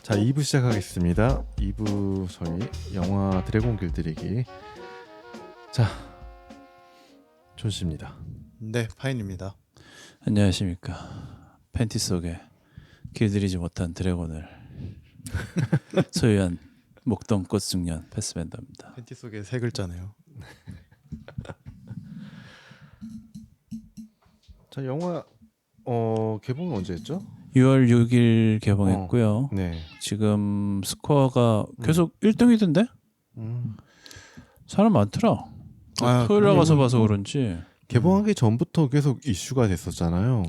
자, 2부 시작하겠습니다. 2부 저희 영화 드래곤 길들이기. 자, 존씨입니다. 네, 파인입니다. 안녕하십니까. 팬티 속에 길들이지 못한 드래곤을 소유한 목동 꽃중년 패스밴더입니다. 팬티 속에 세 글자네요. 자, 영화 개봉은 언제 했죠? 6월 6일 개봉했고요. 네. 지금 스코어가 계속 1등이던데? 사람 많더라. 토요일 날 가서 봐서 그런지. 개봉하기 전부터 계속 이슈가 됐었잖아요.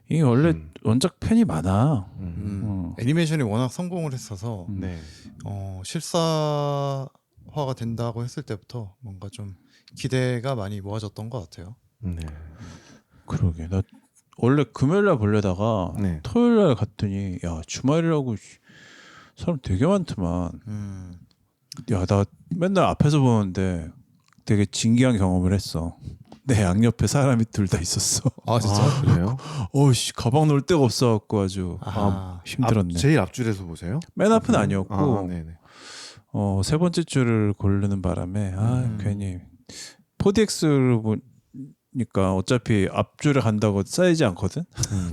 이게 원래 원작 팬이 많아. 애니메이션이 워낙 성공을 했어서 네. 실사화가 된다고 했을 때부터 뭔가 좀 기대가 많이 모아졌던 것 같아요. 네. 그러게. 나 원래 금요일 날 보려다가 네. 토요일 날 갔더니 야 주말이라고 사람 되게 많더만. 야 나 맨날 앞에서 보는데 되게 진기한 경험을 했어. 내 양옆에 사람이 둘 다 있었어. 아 진짜? 아, 그래요? 어이씨 가방 놓을 데가 없어갖고 아주 아, 힘들었네. 제일 앞줄에서 보세요? 맨 앞은 아니었고 네네. 세 번째 줄을 고르는 바람에 괜히 4DX로 보니까 어차피 앞줄에 간다고 쌓이지 않거든.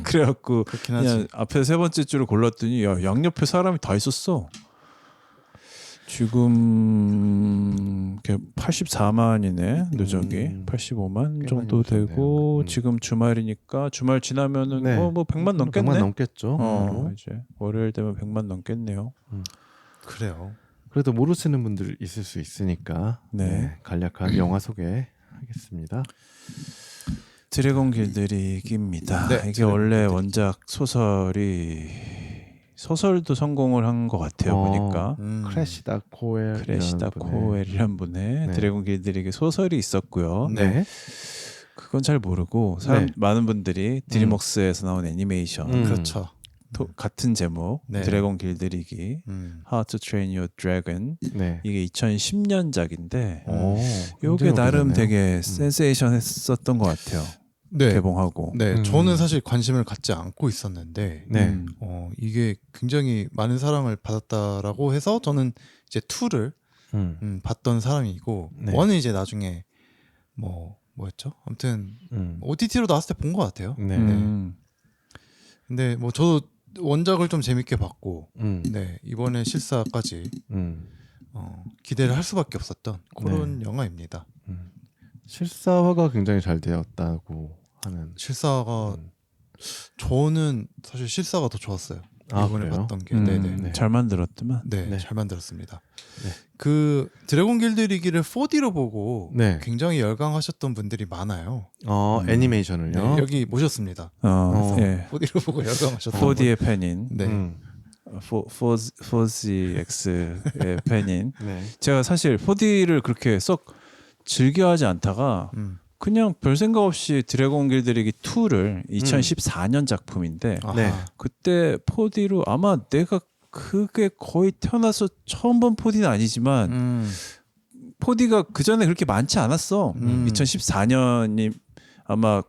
그래갖고 그렇긴 그냥 하지. 앞에 세 번째 줄을 골랐더니 야 양옆에 사람이 다 있었어. 지금 84만이네 누적이 85만 정도 많이 되고 오셨네요. 지금 주말이니까 주말 지나면은 네. 뭐 100만 넘겠네. 100만 넘겠죠. 이제 월요일 되면 100만 넘겠네요. 그래요. 그래도 모르시는 분들 있을 수 있으니까 네. 간략한 영화 소개하겠습니다. 드래곤 길들이기입니다. 네, 이게 드래곤 원래 길들이기. 원작 소설도 성공을 한 것 같아요. 보니까 크래시다 코엘 크래시다 코엘이란 분의 네. 드래곤 길들이기 소설이 있었고요. 네. 그건 잘 모르고 네. 많은 분들이 드림웍스에서 나온 애니메이션 그렇죠. 같은 제목 네. 드래곤 길들이기 How to Train Your Dragon 네. 이게 2010년작인데 굉장히 이게 나름 오래됐네요. 되게 센세이션했었던 것 같아요. 네. 개봉하고. 네, 저는 사실 관심을 갖지 않고 있었는데 네. 이게 굉장히 많은 사랑을 받았다라고 해서 저는 이제 2를 봤던 사람이고 네. 1은 이제 나중에 뭐였죠? 아무튼 OTT로 나왔을 때 본 것 같아요. 네. 근데 뭐 저도 원작을 좀 재밌게 봤고 음. 네 이번에 실사까지 음. 기대를 할 수밖에 없었던 그런 영화입니다. 실사화가 굉장히 잘 되었다고 하는. 실사가 저는 사실 실사가 더 좋았어요. 이번에 그래요? 봤던 게 네네. 네. 잘 만들었더만. 네, 네. 잘 만들었습니다. 네. 그 드래곤 길들이기를 4D로 보고 네. 굉장히 열광하셨던 분들이 많아요. 애니메이션을요. 네, 여기 모셨습니다. 예. 4D로 보고 열광하셨던 4D의 팬인 네. 4DX의 팬인 네. 제가 사실 4D를 그렇게 썩 즐겨하지 않다가 그냥 별 생각 없이 드래곤 길들이기 2를 2014년 작품인데 아하. 네. 그때 4D로 아마 내가 그게 거의 태어나서 처음 본 4D는 아니지만 4D가 그 전에 그렇게 많지 않았어. 2014년이 아마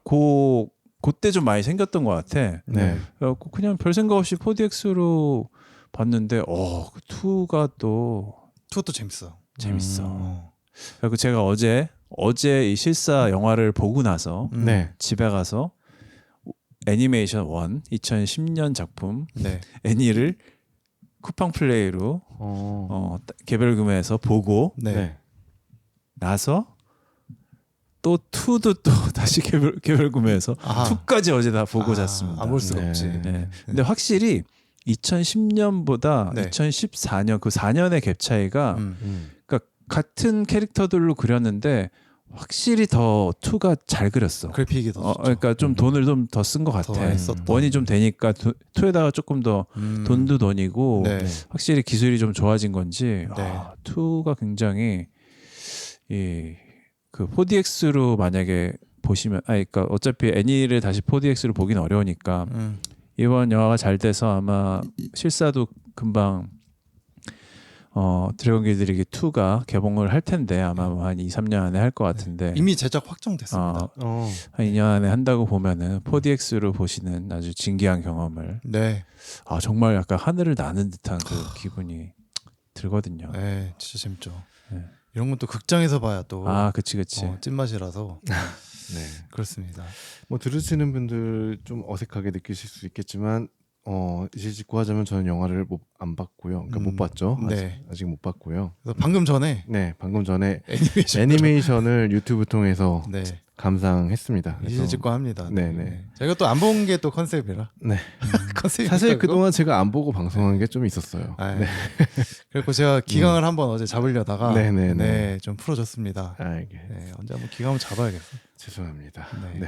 그때 좀 많이 생겼던 것 같아. 네. 그래갖고 그냥 별 생각 없이 4DX로 봤는데 그 2가 또 그것도 재밌어. 재밌어. 그리고 제가 어제 이 실사 영화를 보고 나서 네. 집에 가서 애니메이션 1 2010년 작품 네. 애니를 쿠팡 플레이로 개별 구매해서 보고 네. 네. 나서 또 2도 또 다시 개별 구매해서 아하. 2까지 어제 다 보고 잤습니다. 안 볼 수가 네. 없지. 네. 근데 확실히 2010년보다 네. 2014년 그 4년의 갭 차이가 그러니까 같은 캐릭터들로 그렸는데 확실히 더 2가 잘 그렸어. 그래픽이 더 좋죠. 그러니까 좀 돈을 좀 더 쓴 것 더 같아. 많이 썼다. 원이 좀 되니까 2에다가 조금 더 돈도 돈이고 네. 확실히 기술이 좀 좋아진 건지 네. 2가 굉장히 그 4DX로 만약에 보시면 그러니까 어차피 애니를 다시 4DX로 보긴 어려우니까 이번 영화가 잘 돼서 아마 실사도 금방 드래곤 길들이기 2가 개봉을 할 텐데 아마 한 2, 3년 안에 할 것 같은데 이미 제작 확정됐습니다. 한 2년 안에 한다고 보면은 4DX로 보시는 아주 진기한 경험을 네, 정말 약간 하늘을 나는 듯한 그 기분이 들거든요. 네, 진짜 재밌죠. 네. 이런 건 또 극장에서 봐야 또 그치. 찐맛이라서 네. 그렇습니다. 뭐 들으시는 분들 좀 어색하게 느끼실 수 있겠지만 이실직고 하자면 저는 영화를 안 봤고요. 그러니까 못 봤죠. 네. 아직 못 봤고요. 그래서 방금 전에 네, 방금 전에 애니메이션을 애니메이션을 유튜브 통해서 네, 감상했습니다. 그래서 이실직고 합니다. 네네. 제가 또 안 본 게 또 컨셉이라. 네. 컨셉이 사실 그동안 제가 안 보고 방송한 게 좀 있었어요. 네. 그리고 제가 기강을 한번 어제 잡으려다가 네네네. 네, 좀 풀어줬습니다. 이게 네, 언제 한번 기강을 잡아야겠어요. 죄송합니다. 네. 네.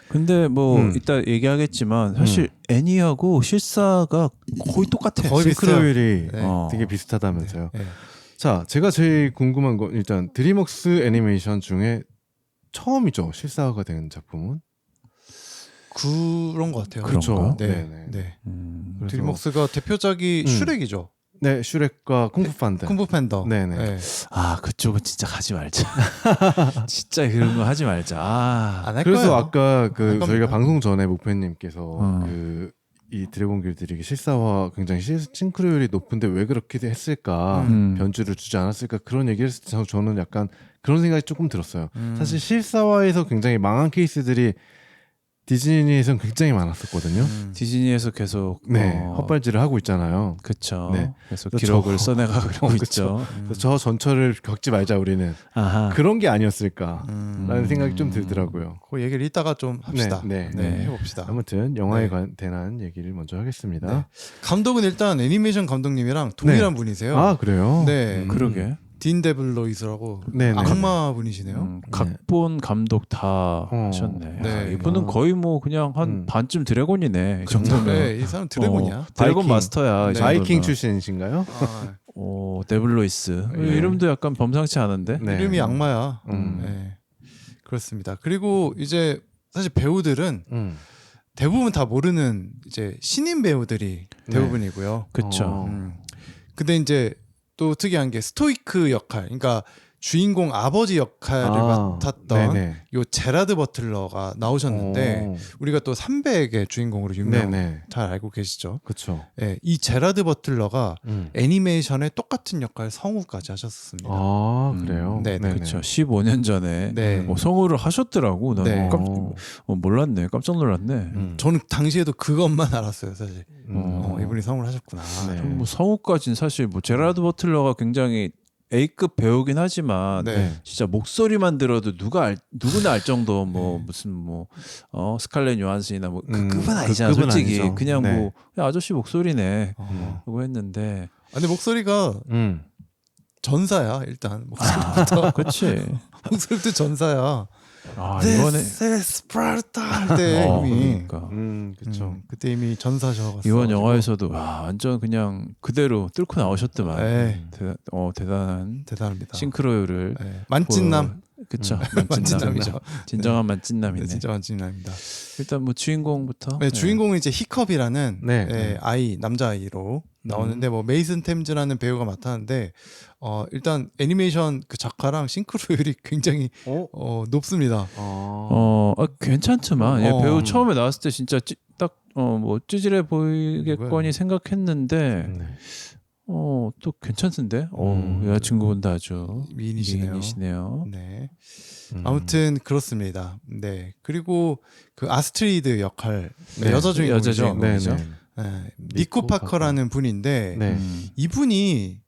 근데 뭐 이따 얘기하겠지만 사실 애니하고 실사가 거의 똑같아. 거의 싱크로율이 네. 되게 비슷하다면서요. 네. 자, 제가 제일 궁금한 건 일단 드림웍스 애니메이션 중에 처음이죠. 실사화가 된 작품은. 그런 것 같아요. 그런가? 네, 네네. 네. 그래서- 드림웍스가 대표작이 슈렉이죠. 네, 슈렉과 쿵푸 판다. 쿵푸 팬더. 네네. 네. 그쪽은 진짜 가지 말자. 진짜 그런 거 하지 말자. 안 할 그래서 거예요. 아까 할 그 겁니다. 저희가 방송 전에 목표님께서 음. 이 드래곤 길들이기 실사화 굉장히 싱크로율이 높은데 왜 그렇게 했을까? 변주를 주지 않았을까? 그런 얘기를 했을 때 저는 약간 그런 생각이 조금 들었어요. 사실 실사화에서 굉장히 망한 케이스들이 디즈니에서는 굉장히 많았었거든요. 디즈니에서 계속 네, 헛발질을 하고 있잖아요. 그렇죠. 네. 그래서 그래서 기록을 저- 써내가 그러고 그쵸. 있죠. 그래서 저 전철을 겪지 말자 우리는 아하. 그런 게 아니었을까라는 생각이 좀 들더라고요. 그 얘기를 이따가 좀 합시다. 네, 네. 해봅시다. 아무튼 영화에 네. 대한 얘기를 먼저 하겠습니다. 네. 감독은 일단 애니메이션 감독님이랑 동일한 분이세요. 아 그래요? 네. 그러게. 딘 데블로이스라고 네네. 악마 분이시네요. 각본 감독 다 하셨네. 네. 이분은 거의 뭐 그냥 한 반쯤 드래곤이네. 이 정도면. 네, 이 사람 드래곤이야. 드래곤 바이킹. 마스터야. 이 네. 정도면. 바이킹 출신이신가요? 아, 데블로이스. 네. 이름도 약간 범상치 않은데. 네. 이름이 악마야. 음. 네. 그렇습니다. 그리고 이제 사실 배우들은 음. 대부분 다 모르는 이제 신인 배우들이 대부분이고요. 그쵸. 근데 이제 또 특이한 게 스토이크 역할, 그러니까 주인공 아버지 역할을 맡았던 네네. 요 제라드 버틀러가 나오셨는데 우리가 또 300의 주인공으로 유명 네네. 잘 알고 계시죠? 그렇죠. 네, 이 제라드 버틀러가 애니메이션에 똑같은 역할 성우까지 하셨습니다. 아 그래요? 네, 네네. 그렇죠. 15년 전에 네. 성우를 하셨더라고. 나는 네. 몰랐네. 깜짝 놀랐네. 저는 당시에도 그것만 알았어요, 사실. 어. 이분이 성우를 하셨구나. 네. 뭐 성우까지는 사실 뭐 제라드 버틀러가 굉장히 A급 배우긴 하지만 네. 진짜 목소리만 들어도 누구나 알 정도 뭐 네. 무슨 뭐 스칼렛 요한슨이나 뭐 그 그 급은 아니잖아. 급은 솔직히 아니죠. 그냥 네. 뭐 그냥 아저씨 목소리네. 어. 그거 했는데 근데 목소리가 전사야, 일단. 목소리부터. 그렇지. 목소리부터 전사야. 이번에 This is Sparta 할 때 이미 그러니까. 그렇죠. 그때 이미 전사셔. 이번 영화에서도 완전 그냥 그대로 뚫고 나오셨더만. 네. 대단한 대단합니다. 싱크로율을 네. 만찢남. 그쵸. 만찢남이죠. 진정한 만찢남이네. 네, 진짜 만찢남입니다. 일단 뭐 주인공부터. 네, 주인공은 이제 히컵이라는 네. 아이, 남자아이로 나오는데 뭐 메이슨 템즈라는 배우가 맡았는데 일단 애니메이션 그 작화랑 싱크로율이 굉장히 높습니다. 괜찮지만 얘 어. 배우 처음에 나왔을 때 진짜 딱 뭐 찌질해 보이겠거니 생각했는데 네. 또 괜찮던데. 여자친구분도 아주 미인이시네요. 네. 아무튼 그렇습니다. 네. 그리고 그 아스트리드 역할 네. 여자 주인공이죠. 주인공이죠. 네. 니코 파커라는 분인데 네. 이분이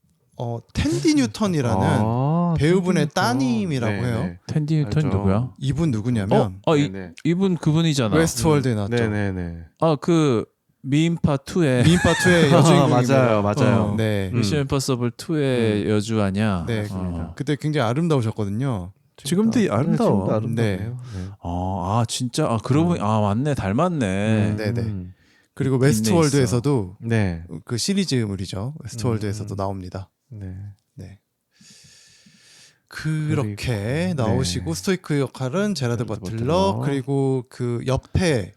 텐디 뉴턴이라는 배우분의 따님이라고 해요. 텐디 뉴턴 알죠. 누구야? 이분 누구냐면 네네. 이분 그분이잖아. 웨스트월드에 나왔죠. 네네네. 그 미인파 2의 미인파 2의 여주인공입니다. 맞아요. 네. 미션 임퍼서블 2의 여주 아니야? 네. 어. 그때 굉장히 아름다우셨거든요. 지금도 아름다워. 지금도 아름다워요. 진짜 그러고 보니 맞네. 닮았네. 네네. 그리고 웨스트월드에서도 네. 그 시리즈물이죠. 웨스트월드에서도 나옵니다. 네. 네. 그렇게 그리고, 나오시고 네. 스토이크 역할은 제라드 제라드 버틀러 버틀러. 그리고 그 옆에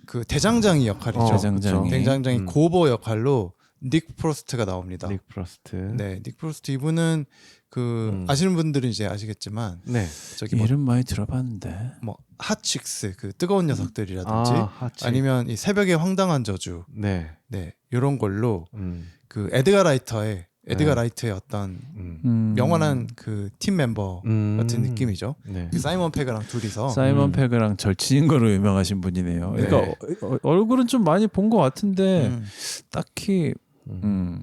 그 대장장이 역할이죠. 대장장이. 대장장이 음. 고버 역할로 닉 프로스트가 나옵니다. 닉 프로스트. 네, 닉 프로스트 이분은 그 아시는 분들은 이제 아시겠지만 네. 저기 뭐, 이름 많이 들어봤는데. 뭐 핫칙스 그 뜨거운 녀석들이라든지 하치. 아니면 이 새벽의 황당한 저주 네. 네 이런 걸로 음. 그 에드가 라이트의 어떤 음. 영원한 그 팀 멤버 같은 느낌이죠. 네. 그 사이먼 페그랑 둘이서 사이먼 페그랑 절친인 거로 유명하신 분이네요. 네. 그러니까 얼굴은 좀 많이 본 것 같은데 음, 딱히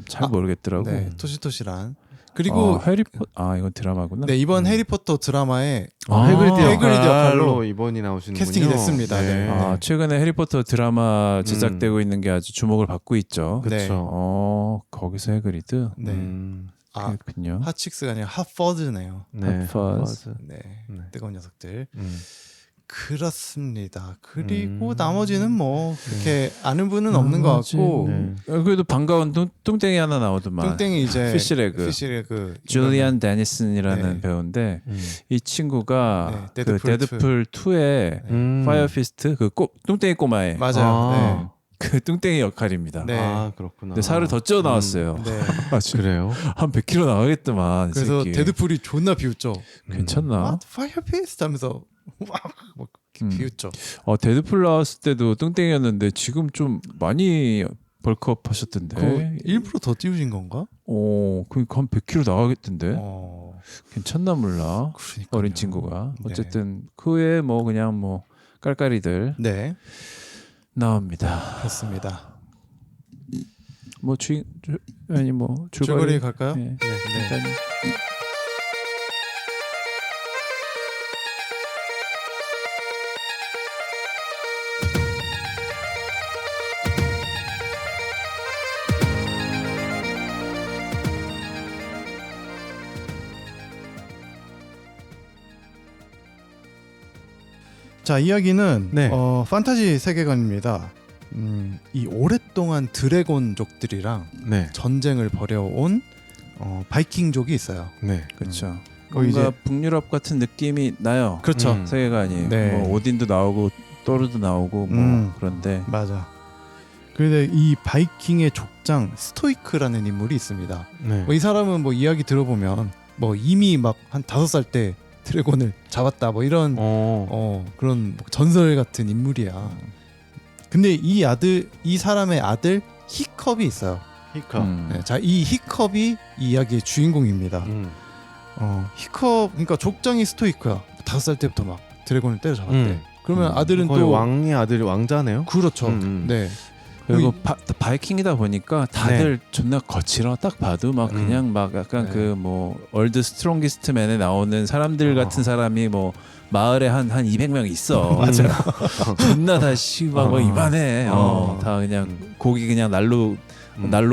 잘 아, 모르겠더라고. 네, 토실토실한 그리고 이건 드라마구나. 네 이번 해리포터 드라마에 해그리드 해그리드 역할로 역할로 이번이 나오시는군요. 캐스팅이 됐습니다. 네. 최근에 해리포터 드라마 제작되고 있는 게 아주 주목을 받고 있죠. 네. 거기서 해그리드. 네. 아 그렇군요. 핫칙스가 아니라 핫퍼즈네요. 네. 핫퍼즈. 네. 네. 뜨거운 녀석들. 음. 그렇습니다. 그리고 나머지는 뭐 그렇게 아는 분은 없는 것 나머지, 같고 네. 그래도 반가운 뚱땡이 하나 나오더만. 뚱땡이 이제 피쉬레그. 줄리안 데니슨이라는 네. 배우인데 이 친구가 네, 그 데드풀 2의 파이어 피스트 그 네. 뚱땡이 꼬마의 맞아요. 그 뚱땡이 역할입니다. 네. 그렇구나. 근데 살을 더 쪄 나왔어요. 네. 그래요? 한 100kg 나가겠더만. 이 그래서 새끼. 데드풀이 존나 비웃죠. 괜찮나? 파이어 피스트 하면서 막 비웃죠. 데드풀 나왔을 때도 뚱땡이였는데 지금 좀 많이 벌크업 하셨던데. 그 일부러 더 띄우신 건가? 그러니까 한 100kg 나가겠던데. 괜찮나 몰라. 그러니까요. 어린 친구가. 네. 어쨌든 그 외에 뭐 그냥 뭐 깔깔이들 네, 나옵니다. 그렇습니다. 뭐 줄거리 줄거리 갈까요? 네. 네. 일단 자, 이야기는 네. 판타지 세계관입니다. 이 오랫동안 드래곤족들이랑 네. 전쟁을 벌여온 바이킹족이 있어요. 네. 그렇죠. 거기 뭔가 이제- 북유럽 같은 느낌이 나요. 그렇죠. 세계관이 네. 뭐 오딘도 나오고 또르도 나오고 뭐 그런데 맞아. 그런데 이 바이킹의 족장 스토이크라는 인물이 있습니다. 네. 이 사람은 뭐 이야기 들어보면 뭐 이미 막 한 5살 때 드래곤을 잡았다 뭐 이런 그런 뭐 전설 같은 인물이야. 근데 이 사람의 아들 히컵이 있어요. 히카. 네, 자, 이 히컵이 이 이야기의 주인공입니다. 히컵 그러니까 족장이 스토이크야. 5살 때부터 막 드래곤을 때려잡았대. 그러면 아들은 거의 또 왕의 아들이 왕자네요. 그렇죠. 네. 그리고 바이킹이다 보니까 다들 존나 거칠어. 딱 봐도 막 그냥 막 약간 네. 그 뭐 월드 스트롱기스트 맨에 나오는 사람들 같은 사람이 뭐 마을에 한 200명 있어. 맞아요. 존나 다 씨발 뭐 이만해. 다 그냥 고기 그냥 날로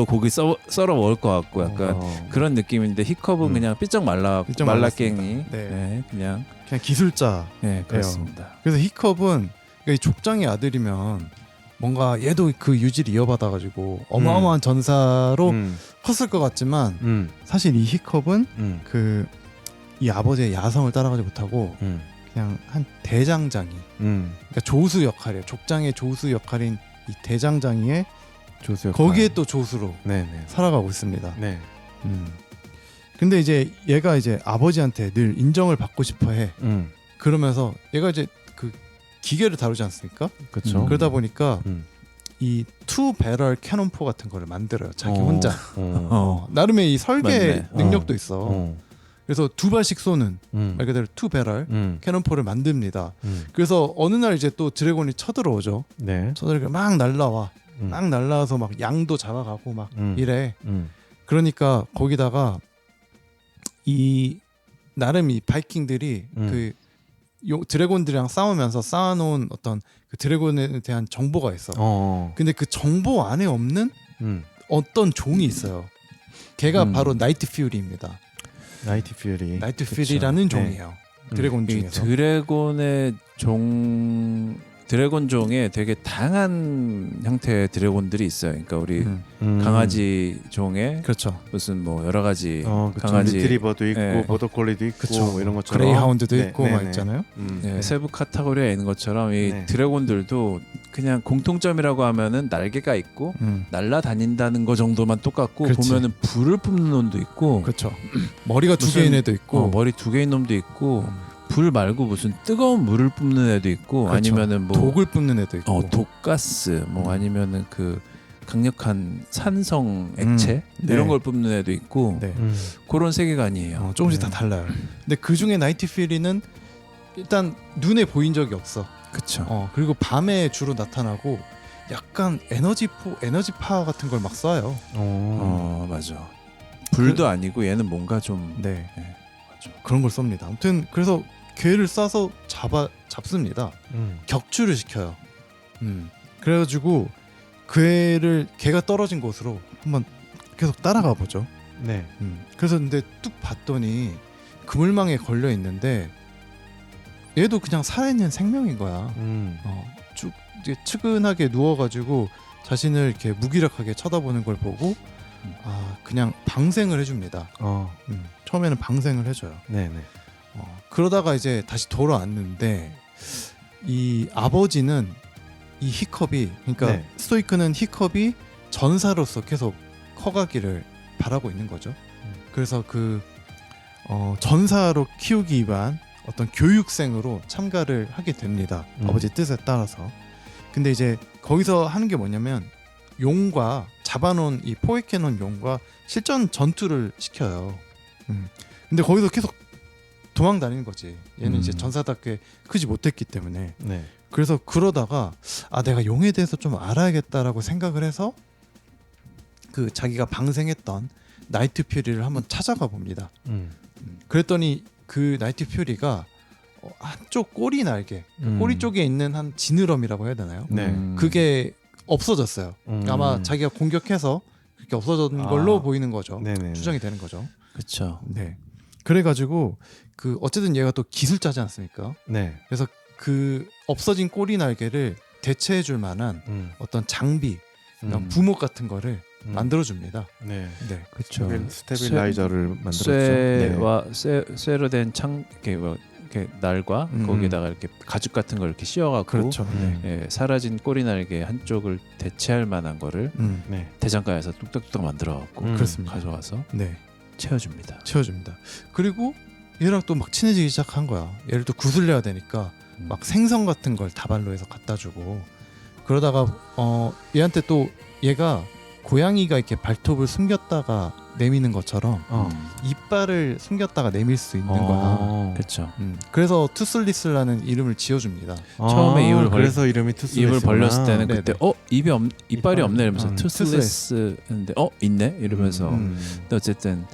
고기 썰어 먹을 것 같고 약간 그런 느낌인데 히컵은 그냥 삐쩍 말라깽이. 네. 그냥 기술자. 네, 그렇습니다. 그래서 히컵은 이 족장의 아들이면 뭔가 얘도 그 유지를 이어받아가지고 어마어마한 전사로 컸을 것 같지만 사실 이 히컵은 그 이 아버지의 야성을 따라가지 못하고 그냥 한 대장장이, 그러니까 조수 역할이에요. 족장의 조수 역할인 이 대장장이의 조수 거기에 또 조수로 네네. 살아가고 있습니다. 네. 근데 이제 얘가 이제 아버지한테 늘 인정을 받고 싶어해. 그러면서 얘가 이제 그 기계를 다루지 않습니까? 그렇죠. 그러다 보니까 이 투 배럴 캐논포 같은 거를 만들어요. 자기 혼자. 나름의 이 설계 맞네. 능력도 있어. 그래서 2발씩 쏘는 말 그대로 투 배럴 캐논포를 만듭니다. 그래서 어느 날 이제 또 드래곤이 쳐들어오죠. 네. 쳐들어오니까 막 날라와. 막 날라와서 막 양도 잡아가고 막 이래. 음. 그러니까 거기다가 이 나름 이 바이킹들이 그 드래곤들이랑 싸우면서 쌓아놓은 어떤 그 드래곤에 대한 정보가 있어. 근데 그 정보 안에 없는 어떤 종이 있어요. 걔가 바로 나이트 퓨리입니다. 나이트 퓨리. 나이트 퓨리라는 종이에요. 드래곤 이 중에서. 드래곤의 종 드래곤 종에 되게 다양한 형태의 드래곤들이 있어요. 그러니까 우리 강아지 종에 그렇죠. 무슨 뭐 여러 가지 그쵸. 강아지 리트리버도 있고 예. 보더콜리도 있고 그쵸. 뭐 이런 것처럼 그레이하운드도 네, 있고 네, 막 네. 있잖아요. 예, 세부 카테고리에 있는 것처럼 이 네. 드래곤들도 그냥 공통점이라고 하면은 날개가 있고 날아다닌다는 거 정도만 똑같고 그렇지. 보면은 불을 뿜는 놈도 있고 그렇죠. 머리가 두 무슨- 개인 애도 있고 머리 두 개인 놈도 있고 불 말고 무슨 뜨거운 물을 뿜는 애도 있고 그렇죠. 아니면은 뭐 독을 뿜는 애도 있고 독가스 뭐 아니면은 그 강력한 산성 액체 네. 이런 걸 뿜는 애도 있고 네. 그런 세계관이에요. 조금씩 다 달라요. 근데 그 중에 나이트 퓨리는 일단 눈에 보인 적이 없어. 그렇죠. 그리고 밤에 주로 나타나고 약간 에너지파 같은 걸 막 쏴요. 맞아. 불도 아니고 얘는 뭔가 좀 네. 맞아. 그런 걸 쏩니다. 아무튼 그래서 걔를 쏴서 잡습니다. 격추를 시켜요. 그래가지고 걔가 떨어진 곳으로 한번 계속 따라가 보죠. 네. 그래서 근데 뚝 봤더니 그물망에 걸려 있는데 얘도 그냥 살아있는 생명인 거야. 쭉 이제 측은하게 누워가지고 자신을 이렇게 무기력하게 쳐다보는 걸 보고 그냥 방생을 해줍니다. 처음에는 방생을 해줘요. 네네. 그러다가 이제 다시 돌아왔는데 이 아버지는 이 히컵이 그러니까 네. 스토이크는 히컵이 전사로서 계속 커가기를 바라고 있는 거죠. 그래서 그 전사로 키우기 위한 어떤 교육생으로 참가를 하게 됩니다. 아버지 뜻에 따라서. 근데 이제 거기서 하는 게 뭐냐면 용과 잡아놓은 이 포획해놓은 용과 실전 전투를 시켜요. 근데 거기서 계속 도망 다니는 거지. 얘는 이제 전사답게 크지 못했기 때문에. 네. 그래서 그러다가 내가 용에 대해서 좀 알아야겠다라고 생각을 해서 그 자기가 방생했던 나이트 퓨리를 한번 찾아가 봅니다. 그랬더니 그 나이트 퓨리가 한쪽 꼬리 날개, 꼬리 쪽에 있는 한 지느러미라고 해야 되나요? 네. 그게 없어졌어요. 아마 자기가 공격해서 그렇게 없어진 걸로 보이는 거죠. 네네. 추정이 되는 거죠. 그렇죠. 네. 그래가지고 그 어쨌든 얘가 또 기술자지 않습니까? 네. 그래서 그 없어진 꼬리 날개를 대체해줄 만한 어떤 장비, 부목 같은 거를 만들어줍니다. 네. 네. 그렇죠. 스테빌라이저를 만들었죠. 쇠와 쇠로 된 이렇게 날과 거기에다가 이렇게 가죽 같은 걸 이렇게 씌워갖고 그렇죠. 예, 사라진 꼬리 날개 한쪽을 대체할 만한 거를 네. 대장가에서 뚝딱뚝딱 만들어갖고 그렇습니다. 가져와서 네. 채워줍니다. 채워줍니다. 그리고 얘랑 또 막 친해지기 시작한 거야. 얘를 또 구슬려야 되니까 막 생선 같은 걸 다발로 해서 갖다 주고 그러다가 얘한테 또 얘가 고양이가 이렇게 발톱을 숨겼다가 내미는 것처럼 이빨을 숨겼다가 내밀 수 있는 거야. 그렇죠. 그래서 투슬리스라는 이름을 지어줍니다. 처음에 그래서 이름이 투슬리스. 입을 벌렸을 때는 네네. 그때 이빨이 없네 이러면서 투슬리스 했는데 있네 이러면서 근데 어쨌든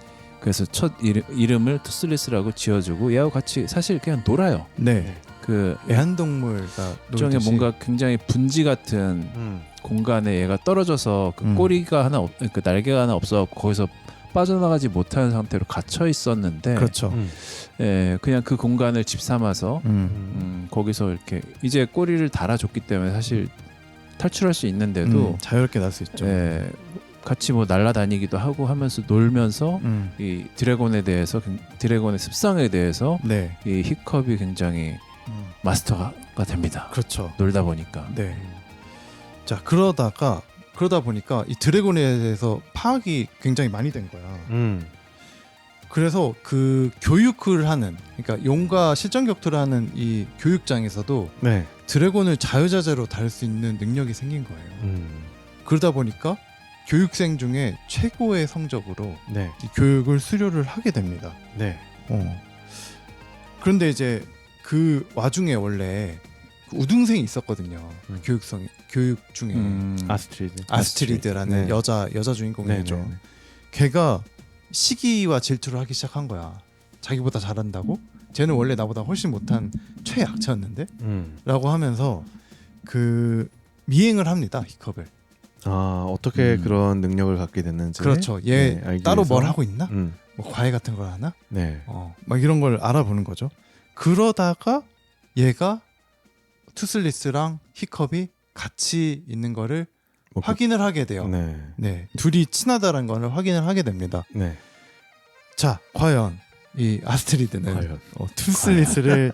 그래서 첫 이름을 투슬리스라고 지어주고 얘하고 같이 사실 그냥 놀아요. 네. 그 애완동물과 일종의 놀듯이. 뭔가 굉장히 분지 같은 공간에 얘가 떨어져서 그 꼬리가 하나 그 날개가 하나 없어갖고 거기서 빠져나가지 못하는 상태로 갇혀 있었는데 그렇죠. 예, 그냥 그 공간을 집 삼아서 거기서 이렇게 이제 꼬리를 달아줬기 때문에 사실 탈출할 수 있는데도 자유롭게 날 수 있죠. 예, 같이 뭐 날아다니기도 하고 하면서 놀면서 이 드래곤에 대해서 드래곤의 습성에 대해서 네. 이 히컵이 굉장히 마스터가 됩니다. 그렇죠. 놀다 보니까. 네. 자 그러다 보니까 이 드래곤에 대해서 파악이 굉장히 많이 된 거야. 그래서 그 교육을 하는 그러니까 용과 실전 격투를 하는 이 교육장에서도 네. 드래곤을 자유자재로 다룰 수 있는 능력이 생긴 거예요. 그러다 보니까 교육생 중에 최고의 성적으로 네. 이 교육을 수료를 하게 됩니다. 네. 그런데 이제 그 와중에 원래 그 우등생이 있었거든요. 교육 중에 아스트리드라는 네. 여자 주인공이죠. 네, 네, 네. 걔가 시기와 질투를 하기 시작한 거야. 자기보다 잘한다고? 쟤는 원래 나보다 훨씬 못한 최약체였는데? 라고 하면서 그 미행을 합니다. 히컵을. 어떻게 그런 능력을 갖게 됐는지. 그렇죠. 얘 네, 알기 따로 위해서. 뭘 하고 있나? 뭐 과외 같은 걸 하나? 네. 막 이런 걸 알아보는 거죠. 그러다가 얘가 투슬리스랑 히컵이 같이 있는 거를 뭐 확인을 하게 돼요. 네. 네, 둘이 친하다는 걸 확인을 하게 됩니다. 네. 자, 과연 이 아스트리드는 과연. 투슬리스를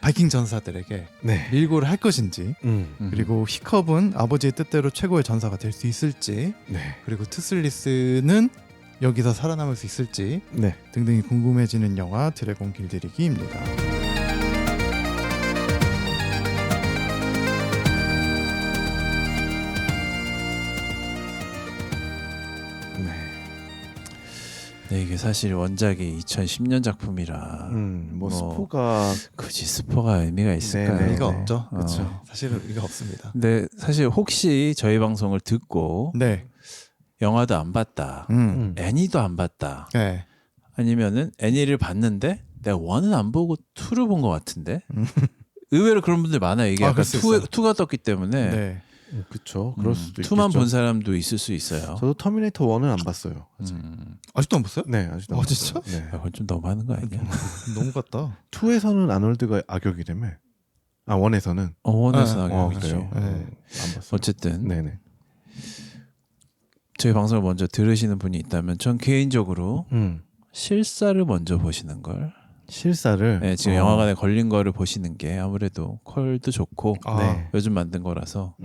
바이킹 전사들에게 네. 밀고를 할 것인지, 음. 그리고 히컵은 아버지의 뜻대로 최고의 전사가 될 수 있을지, 네. 그리고 투슬리스는 여기서 살아남을 수 있을지 네. 등등이 궁금해지는 영화 드래곤 길들이기입니다. 네. 네, 이게 사실 원작이 2010년 작품이라 뭐 스포가 굳이 스포가 의미가 있을까요? 네, 네. 의미가 없죠. 어. 그렇죠. 사실은 의미가 없습니다. 근데 사실 혹시 저희 방송을 듣고 네. 영화도 안 봤다, 애니도 안 봤다, 네. 아니면은 애니를 봤는데 내가 원은 안 보고 투를 본 것 같은데 의외로 그런 분들 많아요. 이게 아, 약간 그럴 수 있어요. 투가 떴기 때문에 네. 그렇죠. 그럴 수도 있겠죠. 투만 본 사람도 있을 수 있어요. 저도 터미네이터 1은 안 봤어요. 아직도 안 봤어요? 네, 아직도 안 아, 진짜? 봤어요. 네. 야, 그건 좀 너무하는 거 아니야? 너무 같다. 2에서는 아놀드가 악역이라며. 아, 1에서는. 원에서 그래요. 네. 안 봤어요. 어쨌든 네네. 저희 방송을 먼저 들으시는 분이 있다면 전 개인적으로 실사를 먼저 보시는 걸. 실사를. 네, 지금 영화관에 걸린 거를 보시는 게 아무래도 퀄도 좋고 네. 요즘 만든 거라서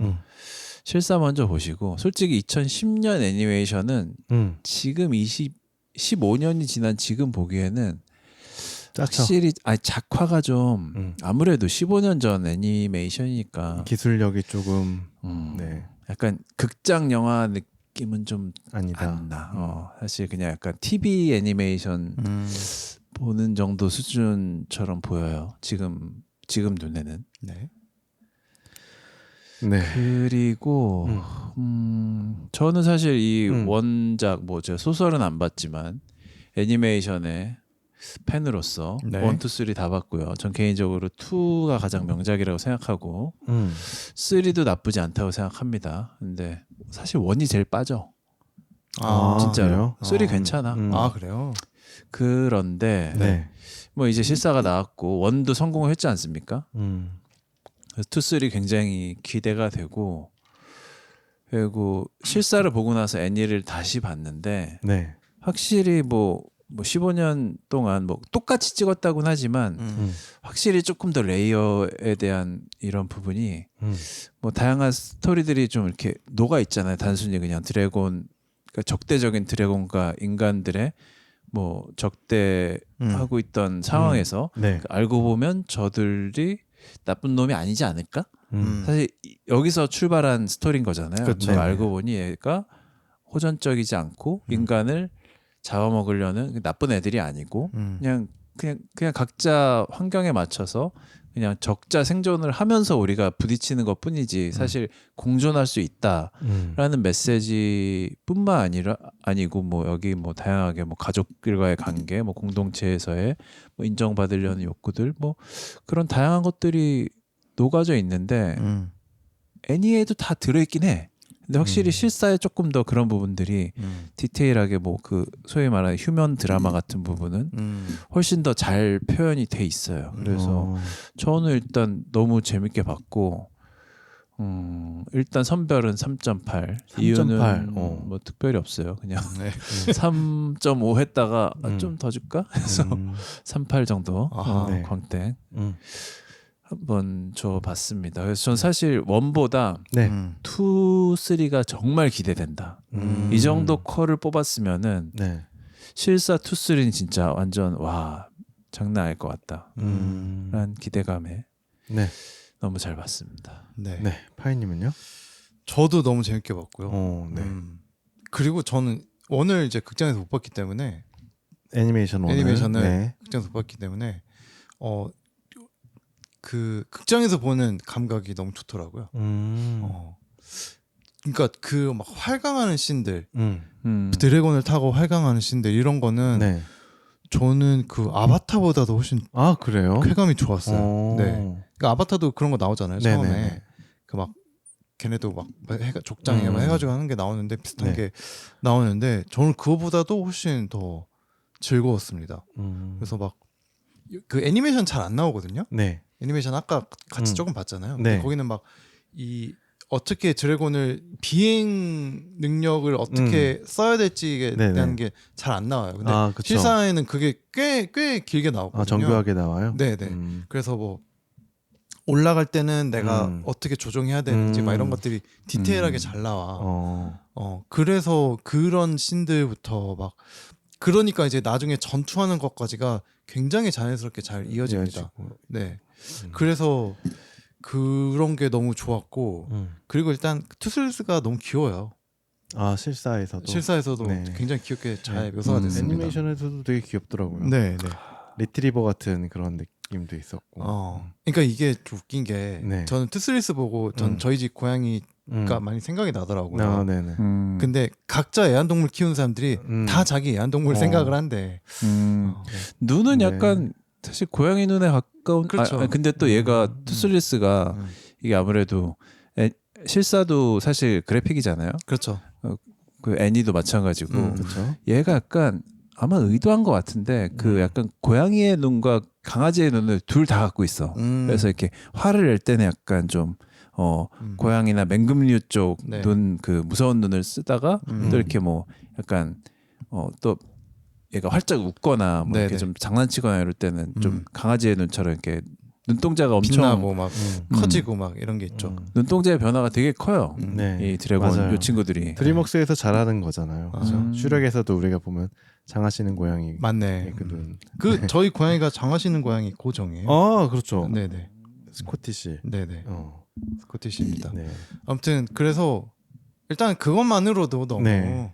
실사 먼저 보시고, 솔직히 2010년 애니메이션은 지금 15년이 지난 지금 보기에는 짜쳐. 확실히 작화가 좀 아무래도 15년 전 애니메이션이니까 기술력이 조금 네. 약간 극장 영화 느낌은 좀 아니다. 안 나. 사실 그냥 약간 TV 애니메이션 보는 정도 수준처럼 보여요. 지금 눈에는. 네. 네. 그리고 저는 사실 이 원작 제가 소설은 안 봤지만 애니메이션의 팬으로서 네. 1, 2, 3 다 봤고요. 전 개인적으로 2가 가장 명작이라고 생각하고 3도 나쁘지 않다고 생각합니다. 근데 사실 1이 제일 빠져. 아, 진짜요. 그래요? 3 괜찮아. 아, 그래요? 그런데 네. 뭐 이제 실사가 나왔고 1도 성공을 했지 않습니까? 그래서 2, 3 굉장히 기대가 되고, 그리고 실사를 보고 나서 애니를 다시 봤는데 네. 확실히 뭐 15년 동안 뭐 똑같이 찍었다고는 하지만 확실히 조금 더 레이어에 대한 이런 부분이 뭐 다양한 스토리들이 좀 이렇게 녹아 있잖아요. 단순히 그냥 드래곤, 그러니까 적대적인 드래곤과 인간들의 뭐 적대하고 있던 상황에서 네. 알고 보면 저들이 나쁜 놈이 아니지 않을까? 사실 여기서 출발한 스토리인 거잖아요. 그렇죠. 근데 알고 보니 얘가 호전적이지 않고 인간을 잡아먹으려는 나쁜 애들이 아니고 그냥 각자 환경에 맞춰서 그냥 적자 생존을 하면서 우리가 부딪히는 것뿐이지 사실 공존할 수 있다라는 메시지뿐만 아니고 뭐 여기 뭐 다양하게 뭐 가족들과의 관계, 뭐 공동체에서의 뭐 인정받으려는 욕구들, 뭐 그런 다양한 것들이 녹아져 있는데 애니에도 다 들어있긴 해. 근데 확실히 실사에 조금 더 그런 부분들이 디테일하게 뭐 그 소위 말하는 휴먼 드라마 같은 부분은 훨씬 더 잘 표현이 돼 있어요. 그래서 저는 일단 너무 재밌게 봤고, 일단 선별은 3.8. 이유는 뭐 특별히 없어요. 그냥 네. 3.5 했다가 좀 더 줄까? 해서 3.8 정도 아하. 네. 광땡 한번 줘봤습니다. 그래서 전 사실 원보다 네. 2, 3가 정말 기대된다. 이 정도 퀄을 뽑았으면은 네. 실사 2, 3는 진짜 완전 와 장난 아닐 것 같다. 라는 기대감에 네. 너무 잘 봤습니다. 네. 네. 파이님은요? 저도 너무 재밌게 봤고요. 네. 그리고 저는 원을 이제 극장에서 못 봤기 때문에 애니메이션을 네. 극장에서 못 봤기 때문에 그 극장에서 보는 감각이 너무 좋더라고요. 그러니까 그 막 활강하는 씬들, 드래곤을 타고 활강하는 씬들 이런 거는 네. 저는 그 아바타보다도 훨씬 아, 그래요? 쾌감이 좋았어요. 네. 그러니까 아바타도 그런 거 나오잖아요. 네네네. 처음에 그 막 걔네도 막 족장에 막 해가지고 하는 게 나오는데 비슷한 네. 게 나오는데 저는 그거보다도 훨씬 더 즐거웠습니다. 그래서 막 그 애니메이션 잘 안 나오거든요. 네. 애니메이션 아까 같이 조금 봤잖아요. 네. 거기는 막 이 어떻게 드래곤을 비행 능력을 어떻게 써야 될지에 네네. 대한 게 잘 안 나와요. 근데 그쵸. 실사에는 그게 꽤 길게 나오거든요. 정교하게 나와요. 네네. 그래서 뭐 올라갈 때는 내가 어떻게 조정해야 되는지 막 이런 것들이 디테일하게 잘 나와. 그래서 그런 씬들부터 막 그러니까 이제 나중에 전투하는 것까지가 굉장히 자연스럽게 잘 이어집니다. 네. 그래서 그런 게 너무 좋았고 그리고 일단 투슬스가 너무 귀여워요. 실사에서도 실사에서도 네. 굉장히 귀엽게 잘 묘사가 됐습니다. 애니메이션에서도 되게 귀엽더라고요. 네, 네. 리트리버 같은 그런 느낌도 있었고. 그러니까 이게 좀 웃긴 게 네. 저는 투슬리스 보고 전 저희 집 고양이가 많이 생각이 나더라고요. 네네. 근데 각자 애완동물 키우는 사람들이 다 자기 애완동물 생각을 한대. 눈은 네. 약간 사실 고양이 눈에 가까운. 그렇죠. 근데 또 얘가 투슬리스가 이게 아무래도 실사도 사실 그래픽이잖아요. 그렇죠. 그 애니도 마찬가지고 그렇죠. 얘가 약간 아마 의도한 것 같은데 그 약간 고양이의 눈과 강아지의 눈을 둘 다 갖고 있어. 그래서 이렇게 화를 낼 때는 약간 좀 고양이나 맹금류 쪽 네. 눈 그 무서운 눈을 쓰다가 또 이렇게 뭐 약간 또 얘가 활짝 웃거나 뭐 이렇게 네네. 좀 장난치거나 이럴 때는 좀 강아지의 눈처럼 이렇게 눈동자가 엄청 빛나고 막 커지고 막 이런 게 있죠. 눈동자의 변화가 되게 커요. 네. 이 드래곤 맞아요. 요 친구들이. 드림웍스에서 잘하는 거잖아요. 그렇죠? 음. 슈렉에서도 우리가 보면 장하시는 고양이 맞네. 그 눈. 저희 고양이가 장하시는 고양이 고정이에요. 그렇죠. 네네. 스코티시. 네네. 스코티시입니다. 네. 아무튼 그래서 일단 그것만으로도 너무 네.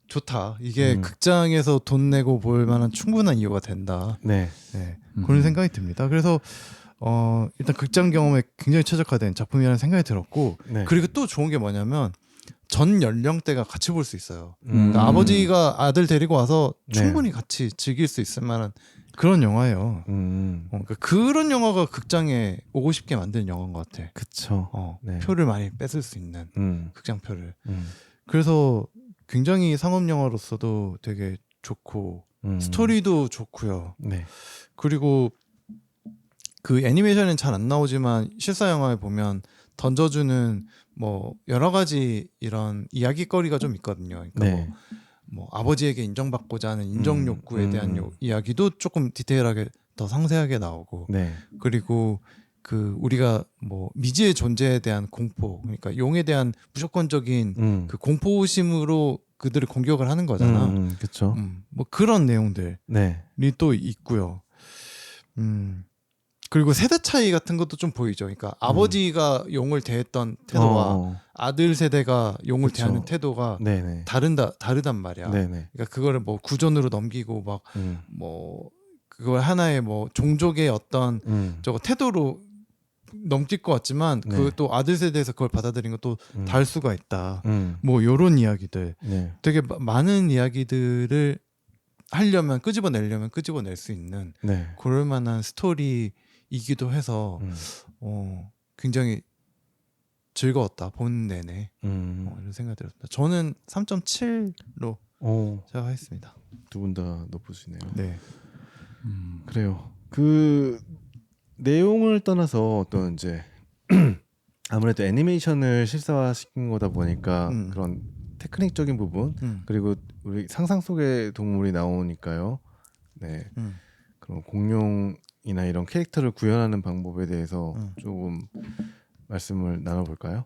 좋다. 이게 극장에서 돈 내고 볼 만한 충분한 이유가 된다. 네. 네. 그런 생각이 듭니다. 그래서 일단 극장 경험에 굉장히 최적화된 작품이라는 생각이 들었고 네. 그리고 또 좋은 게 뭐냐면 전 연령대가 같이 볼 수 있어요. 음. 그러니까 아버지가 아들 데리고 와서 네. 충분히 같이 즐길 수 있을 만한 그런 영화예요. 그러니까 그런 영화가 극장에 오고 싶게 만드는 영화인 것 같아. 그쵸. 네. 표를 많이 뺏을 수 있는 극장표를. 음. 그래서 굉장히 상업 영화로서도 되게 좋고 스토리도 좋고요. 네. 그리고 그 애니메이션은 잘 안 나오지만 실사 영화에 보면 던져주는 뭐 여러 가지 이런 이야기거리가 좀 있거든요. 그러니까 네. 뭐 아버지에게 인정받고자 하는 인정 욕구에 대한 이야기도 조금 디테일하게 더 상세하게 나오고 네. 그리고 그 우리가 뭐 미지의 존재에 대한 공포 그러니까 용에 대한 무조건적인 그 공포심으로 그들을 공격을 하는 거잖아. 그렇죠. 뭐 그런 내용들이 네. 또 있고요. 그리고 세대 차이 같은 것도 좀 보이죠. 그러니까 아버지가 용을 대했던 태도와 아들 세대가 용을 그쵸. 대하는 태도가 네네. 다르단 말이야. 네네. 그러니까 그거를 뭐 구전으로 넘기고 막 뭐 그걸 하나의 뭐 종족의 어떤 저거 태도로 넘길 것 같지만 네. 그 또 아들 세대에서 그걸 받아들인 것도 다를 수가 있다. 음. 뭐 요런 이야기들 네. 되게 많은 이야기들을 하려면 끄집어낼 수 있는 네. 그럴 만한 스토리이기도 해서 굉장히 즐거웠다 보는 내내 이런 생각이 들었습니다. 저는 3.7로 생각했습니다. 두 분 다 높으시네요. 네. 그래요. 그 내용을 떠나서 어떤 이제 아무래도 애니메이션을 실사화시킨 거다 보니까 그런 테크닉적인 부분 그리고 우리 상상 속의 동물이 나오니까요. 네. 그런 공룡이나 이런 캐릭터를 구현하는 방법에 대해서 조금 말씀을 나눠볼까요?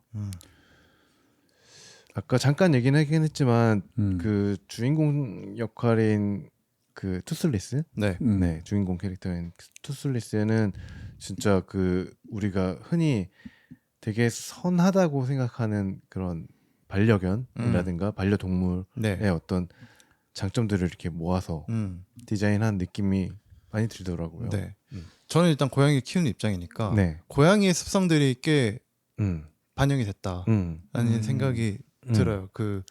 아까 잠깐 얘기는 하긴 했지만 그 주인공 역할인 그 투슬리스, 네. 네 주인공 캐릭터인 투슬리스는 진짜 그 우리가 흔히 되게 선하다고 생각하는 그런 반려견이라든가 반려동물의 네. 어떤 장점들을 이렇게 모아서 디자인한 느낌이 많이 들더라고요. 네. 저는 일단 고양이 키우는 입장이니까 네. 고양이의 습성들이 꽤 음. 반영이 됐다라는 생각이 들어요. 그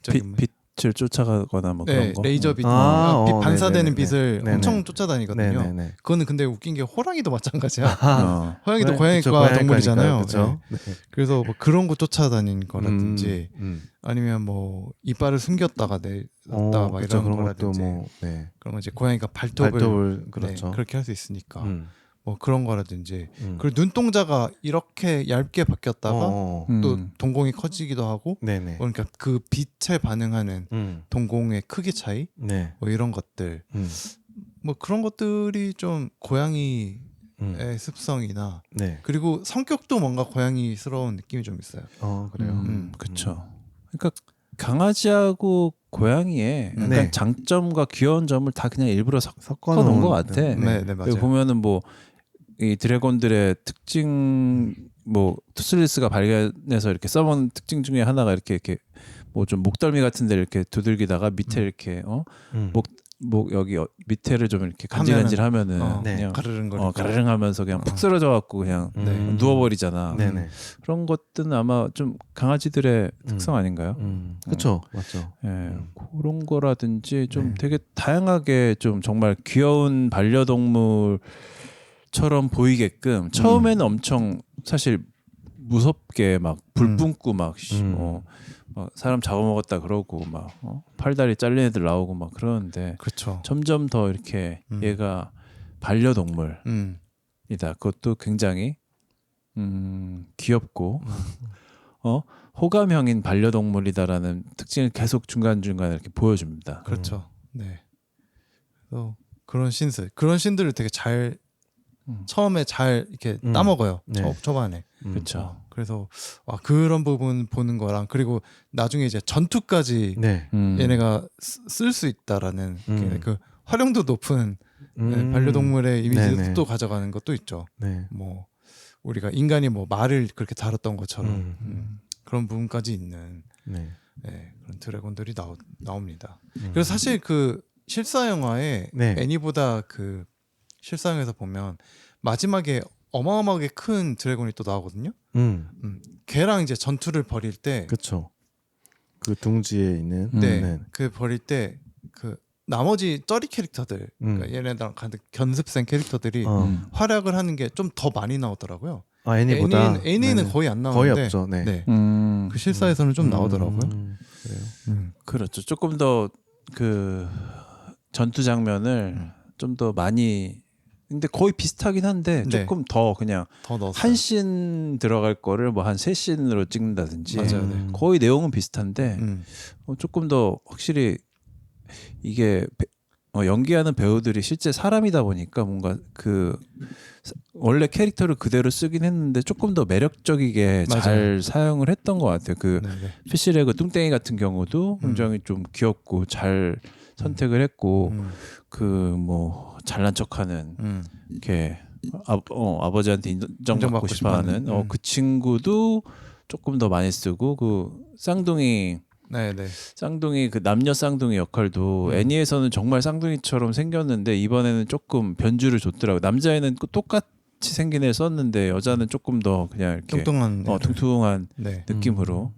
저기 뭐- 빛을 쫓아가거나 뭐 네, 그런 거. 레이저 빛, 아, 반사되는 네네네. 빛을 네네. 엄청 쫓아다니거든요. 네네네. 그거는 근데 웃긴 게 호랑이도 마찬가지야. 어. 호랑이도 그쵸, 고양이과 고양이과니까요. 동물이잖아요. 그쵸? 네. 그래서 뭐 그런 거 쫓아다니는 거라든지 음. 아니면 뭐 이빨을 숨겼다가 내놨다가 막 그쵸, 이런 그런 거라든지 것도 뭐 네. 그런 거 이제 고양이가 발톱을 발톱을 네, 그렇죠. 그렇게 할 수 있으니까 뭐 그런 거라든지 그리고 눈동자가 이렇게 얇게 바뀌었다가 또 동공이 커지기도 하고 네네. 그러니까 그 빛에 반응하는 동공의 크기 차이 네. 뭐 이런 것들 뭐 그런 것들이 좀 고양이의 습성이나 네. 그리고 성격도 뭔가 고양이스러운 느낌이 좀 있어요. 그래요. 그렇죠. 그러니까 강아지하고 고양이의 약간 네. 장점과 귀여운 점을 다 그냥 일부러 섞어놓은 섞어놓은 것 같아. 네, 네 맞아요. 여기 보면은 뭐 이 드래곤들의 특징 뭐 투슬리스가 발견해서 이렇게 써본 특징 중에 하나가 이렇게 뭐 좀 목덜미 같은데 이렇게 두들기다가 밑에 이렇게 목 여기 밑에를 좀 이렇게 간질간질하면은 네. 그냥 가르릉거리고 가르릉하면서 그냥 푹 쓰러져 갖고 그냥 누워버리잖아. 네네. 그런 것들은 아마 좀 강아지들의 특성 아닌가요? 그렇죠, 맞죠. 예, 그런 거라든지 좀 되게 다양하게 좀 정말 귀여운 반려동물처럼 보이게끔 처음에는 엄청 사실 무섭게 막 불 뿜고 막 사람 잡아먹었다 그러고 막 팔다리 잘린 애들 나오고 막 그러는데 그렇죠. 점점 더 이렇게 얘가 반려동물이다. 그것도 굉장히 귀엽고 호감형인 반려동물이다라는 특징을 계속 중간중간에 이렇게 보여줍니다. 그렇죠. 네. 그래서 그런 신들을 되게 잘 처음에 잘 이렇게 따먹어요. 네. 초반에. 그렇죠. 그래서 그런 부분 보는 거랑 그리고 나중에 이제 전투까지 네. 얘네가 쓸 수 있다라는 그 활용도 높은 반려동물의 이미지를 네네. 또 가져가는 것도 있죠. 네. 뭐 우리가 인간이 뭐 말을 그렇게 다뤘던 것처럼 그런 부분까지 있는 네. 네, 그런 드래곤들이 나옵니다. 그래서 사실 그 실사 영화에 네. 애니보다 그 실사 영화에서 보면 마지막에 어마어마하게 큰 드래곤이 또 나오거든요. 걔랑 이제 전투를 벌일 때, 그렇죠. 그 둥지에 있는. 네, 그 벌일 때 그 나머지 쩌리 캐릭터들, 그러니까 얘네랑 같은 견습생 캐릭터들이 활약을 하는 게 좀 더 많이 나오더라고요. 애니보다 애니는 거의 안 거의 나오는데, 없죠. 네. 네, 그 실사에서는 좀 나오더라고요. 그래요. 그렇죠. 조금 더 그 전투 장면을 좀 더 많이 근데 거의 비슷하긴 한데 네. 조금 더 그냥 더 넣었어요. 한 씬 들어갈 거를 뭐 한 세 씬으로 찍는다든지 맞아요. 네. 거의 내용은 비슷한데 조금 더 확실히 이게 연기하는 배우들이 실제 사람이다 보니까 뭔가 그 원래 캐릭터를 그대로 쓰긴 했는데 조금 더 매력적이게 맞아요. 잘 사용을 했던 것 같아요. 그 네네. 피쉬레그 뚱땡이 같은 경우도 굉장히 좀 귀엽고 잘 선택을 했고 그 뭐 잘난 척하는 이렇게 아버지한테 인정받고 싶어하는 그 친구도 조금 더 많이 쓰고 그 쌍둥이 네네. 쌍둥이 그 남녀 쌍둥이 역할도 애니에서는 정말 쌍둥이처럼 생겼는데 이번에는 조금 변주를 줬더라고. 남자애는 똑같이 생긴 애 썼는데 여자는 조금 더 그냥 이렇게 뚱뚱한 퉁퉁한 네. 느낌으로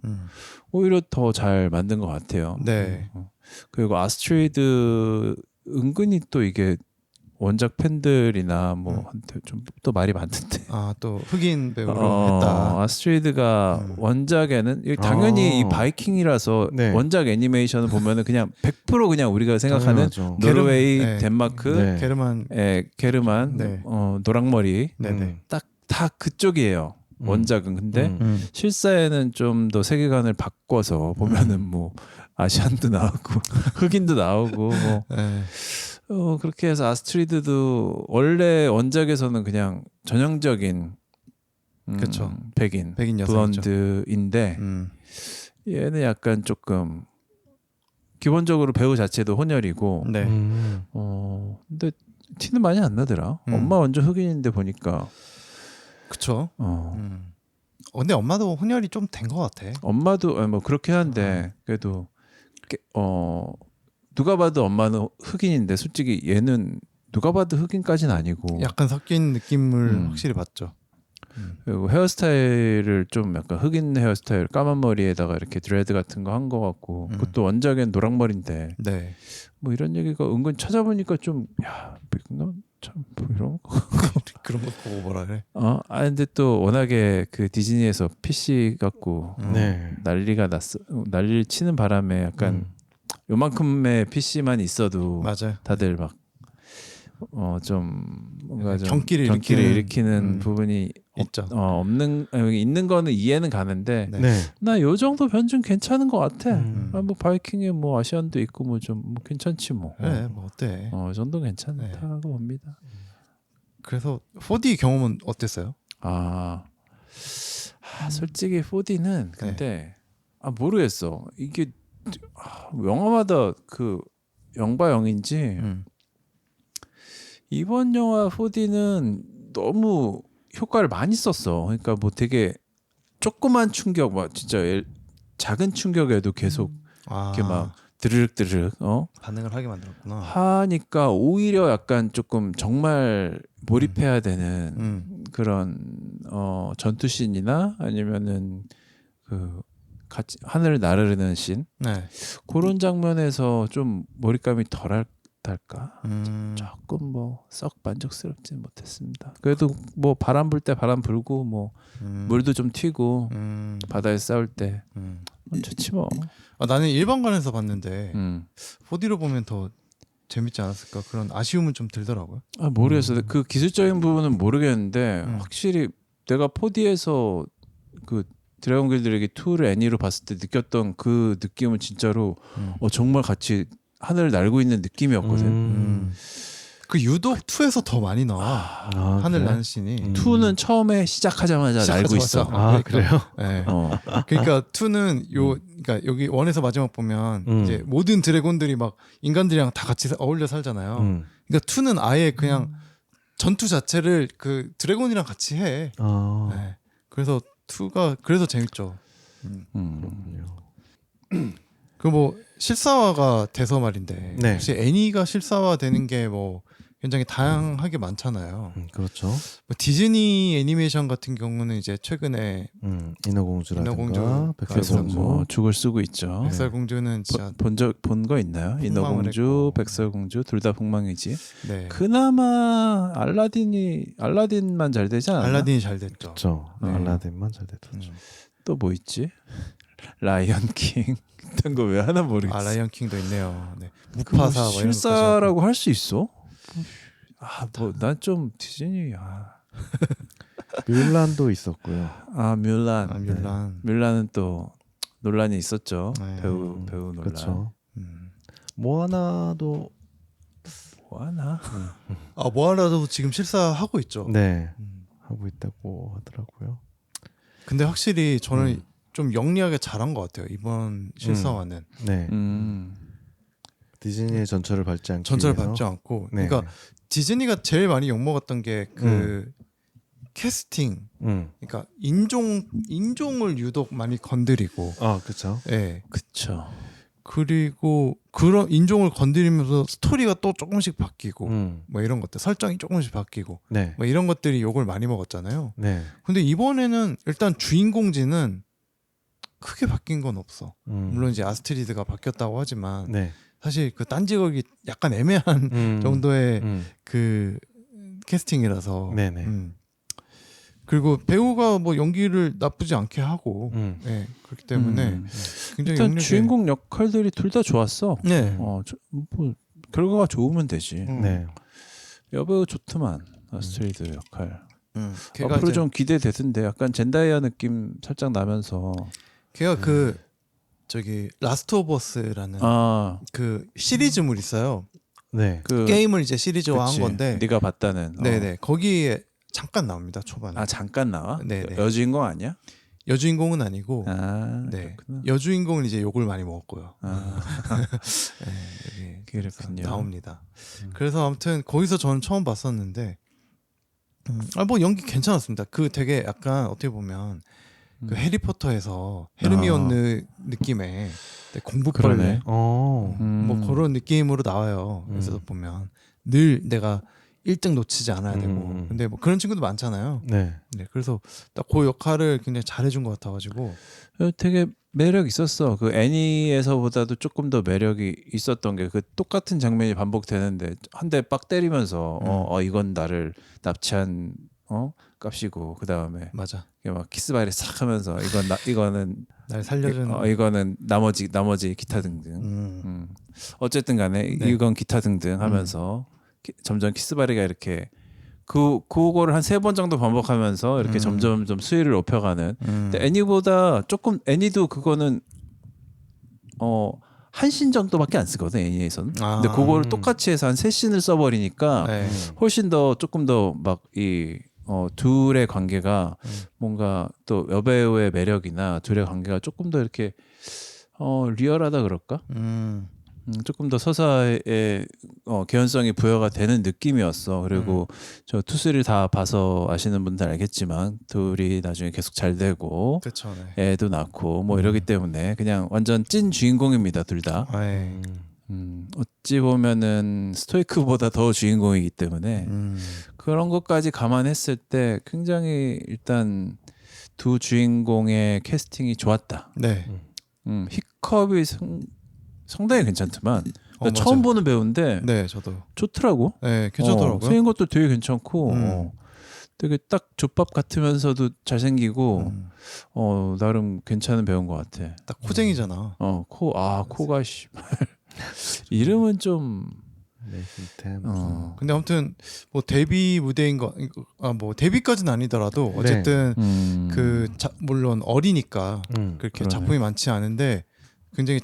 오히려 더 잘 만든 것 같아요. 네. 그리고 아스트리드 은근히 또 이게 원작 팬들이나 뭐한테 좀 또 말이 많던데. 또 흑인 배우로 했다. 아스트리드가 원작에는 당연히 이 바이킹이라서 네. 원작 애니메이션을 보면은 그냥 100% 그냥 우리가 생각하는 당연하죠. 노르웨이, 네. 덴마크, 네. 게르만 게르만, 노랑머리 네네. 딱 다 그쪽이에요. 원작은 근데 실사에는 좀 더 세계관을 바꿔서 보면은 뭐 아시안도 나오고 흑인도 나오고 뭐 네. 그렇게 해서 아스트리드도 원래 원작에서는 그냥 전형적인 그쵸. 백인 여성이죠. 블론드인데 얘는 약간 조금 기본적으로 배우 자체도 혼혈이고 네. 근데 티는 많이 안 나더라. 엄마 완전 흑인인데 보니까 그쵸. 근데 엄마도 혼혈이 좀 된 것 같아. 엄마도 뭐 그렇긴 한데 그래도 누가 봐도 엄마는 흑인인데 솔직히 얘는 누가 봐도 흑인까지는 아니고 약간 섞인 느낌을 확실히 받죠. 그리고 헤어스타일을 좀 약간 흑인 헤어스타일 까만 머리에다가 이렇게 드레드 같은 거 한 거 같고 그것도 원작엔 노랑머리인데 네. 뭐 이런 얘기가 은근 찾아보니까 좀야참 뭐 이런 거 그런 거 보고 뭐라 그래. 근데 또 워낙에 그 디즈니에서 PC 갖고 네. 난리를 치는 바람에 약간 요만큼의 PC만 있어도 맞아요. 다들 막 좀 뭔가 좀 경기를 일으키는 부분이 있죠. 있는 거는 이해는 가는데 네. 네. 나 요 정도 변준 괜찮은 것 같아. 음. 뭐 바이킹에 뭐 아시안도 있고 뭐 좀 뭐 괜찮지 뭐. 그래 뭐 어때? 이 정도 괜찮다고 봅니다. 그래서 4D 경험은 어땠어요? 솔직히 4D는 근데 모르겠어. 이게 영화마다 그 0바0인지 이번 영화 4D는 너무 효과를 많이 썼어. 그러니까 뭐 되게 조그만 충격, 막 진짜 작은 충격에도 계속 이렇게 막 드르륵 반응을 하게 만들었구나. 하니까 오히려 약간 조금 정말 몰입해야 되는 그런 전투씬이나 아니면은 그 같이 하늘을 나르는 씬 네. 그런 장면에서 좀 몰입감이 덜할까 조금 뭐 썩 만족스럽지는 못했습니다. 그래도 뭐 바람 불 때 바람 불고 뭐 물도 좀 튀고 바다에 싸울 때 좋지 뭐. 나는 일반관에서 봤는데 4D로 보면 더 재밌지 않았을까 그런 아쉬움은 좀 들더라고요. 모르겠어. 그 기술적인 부분은 모르겠는데 확실히 내가 4D에서 그 드래곤 길드 레기 2를 애니로 봤을 때 느꼈던 그 느낌은 진짜로 정말 같이 하늘을 날고 있는 느낌이었거든. 그 유독 2에서 더 많이 나와. 하늘 나는 씬이. 2는 처음에 시작하자마자 날고 있어. 그래요? 네. 그러니까 2는 그러니까 여기 1에서 마지막 보면 이제 모든 드래곤들이 막 인간들이랑 다 같이 어울려 살잖아요. 그러니까 2는 아예 그냥 전투 자체를 그 드래곤이랑 같이 해. 네. 그래서 2가 그래서 재밌죠. 그렇군요. 그 뭐 실사화가 돼서 말인데 네. 혹시 애니가 실사화 되는 게 뭐 굉장히 다양하게 많잖아요. 그렇죠. 뭐 디즈니 애니메이션 같은 경우는 이제 최근에 인어공주라든가 인어공주, 백설공주 뭐 죽을 쓰고 있죠. 백설공주는 진짜 본 거 있나요? 인어공주, 했고. 백설공주 둘 다 폭망이지. 네. 그나마 알라딘만 잘 되지 않았나? 알라딘이 잘 됐죠. 그렇죠. 네. 알라딘만 잘 됐죠. 또 뭐 있지? 라이언 킹 이런 거 왜 하나 모르겠어. 라이언 킹도 있네요. 네. 그거 뭐 무파사 뭐 이런 실사라고 할 수 있어? 뭐 난 좀 디즈니 뮬란도 있었고요. 뮬란. 뮬란. 뮬란은 또 논란이 있었죠. 네. 배우 논란. 그렇죠. 모아나도 뭐하나? 모아나도 지금 실사하고 있죠. 네 하고 있다고 하더라고요. 근데 확실히 저는 좀 영리하게 잘한 것 같아요. 이번 실사화는 네. 디즈니의 전철을 밟지 않기 전철을 위해서. 밟지 않고 네. 그러니까 디즈니가 제일 많이 욕먹었던 게 그 캐스팅 그러니까 인종을 유독 많이 건드리고 그렇죠. 예. 그쵸. 그리고 그런 인종을 건드리면서 스토리가 또 조금씩 바뀌고 음. 뭐 이런 것들 설정이 조금씩 바뀌고 네. 뭐 이런 것들이 욕을 많이 먹었잖아요. 네. 근데 이번에는 일단 주인공진은 크게 바뀐 건 없어. 물론 이제 아스트리드가 바뀌었다고 하지만 네. 사실 그 딴지걸기 약간 애매한 정도의 음. 그 캐스팅이라서 네네. 그리고 배우가 뭐 연기를 나쁘지 않게 하고 네, 그렇기 때문에 굉장히 일단 역력이- 주인공 역할들이 둘 다 좋았어. 네. 뭐 결과가 좋으면 되지. 네. 여배우 좋더만 아스트리드 역할. 걔가 앞으로 이제- 좀 기대되던데 약간 젠다이아 느낌 살짝 나면서 걔가 그 저기 라스트 오브 어스라는 그 시리즈물 있어요. 네. 그 게임을 이제 시리즈화한 그치. 건데 네가 봤다는. 네네 거기에 잠깐 나옵니다 초반에. 잠깐 나와? 네네. 여주인공 아니야? 여주인공은 아니고 그렇구나. 네 여주인공은 이제 욕을 많이 먹었고요. 네, 여기 그렇군요. 나옵니다. 그래서 아무튼 거기서 저는 처음 봤었는데 뭐 연기 괜찮았습니다. 그 되게 약간 어떻게 보면 그 해리포터에서 헤르미온느 느낌의 공부벌레 그러네. 뭐 그런 느낌으로 나와요. 그래서 보면 늘 내가 1등 놓치지 않아야 되고 근데 뭐 그런 친구도 많잖아요. 네. 네, 그래서 딱 그 역할을 굉장히 잘해준 것 같아가지고 되게 매력 있었어. 그 애니에서보다도 조금 더 매력이 있었던 게 그 똑같은 장면이 반복되는데 한 대 빡 때리면서 이건 나를 납치한 값이고 그 다음에 맞아 막 키스바이를 싹 하면서 이거는 날 살려준 이거는 나머지 기타 등등. 어쨌든 간에 네. 이건 기타 등등 하면서 점점 키스바리가 이렇게 그거를 한 3번 정도 반복하면서 이렇게 점점 좀 수위를 높여가는. 근데 애니보다 조금 애니도 그거는 한 신 정도밖에 안 쓰거든 애니에서는. 근데 그거를 똑같이 해서 한 3신을 써버리니까 네. 훨씬 더 조금 더 막 이 둘의 관계가 뭔가 또 여배우의 매력이나 둘의 관계가 조금 더 이렇게 리얼하다 그럴까? 조금 더 서사의 개연성이 부여가 되는 느낌이었어. 그리고 저 투스를 다 봐서 아시는 분들 알겠지만 둘이 나중에 계속 잘 되고 그렇죠. 네. 애도 낳고 뭐 이러기 때문에 그냥 완전 찐 주인공입니다 둘 다. 네. 어찌 보면은 스토이크보다 더 주인공이기 때문에 그런 것까지 감안했을 때 굉장히 일단 두 주인공의 캐스팅이 좋았다. 네. 히컵이 상당히 괜찮지만 나 처음 맞아요. 보는 배우인데 네, 저도. 좋더라고. 네, 괜찮더라고요. 생긴 것도 되게 괜찮고 되게 딱 족밥 같으면서도 잘생기고 나름 괜찮은 배우인 것 같아. 딱 코쟁이잖아. 코가 씨발 이름은 좀 네이슨 근데 아무튼 뭐 데뷔 무대인 뭐 데뷔까지는 아니더라도 어쨌든 물론 어리니까 그렇게 그러네. 작품이 많지 않은데 굉장히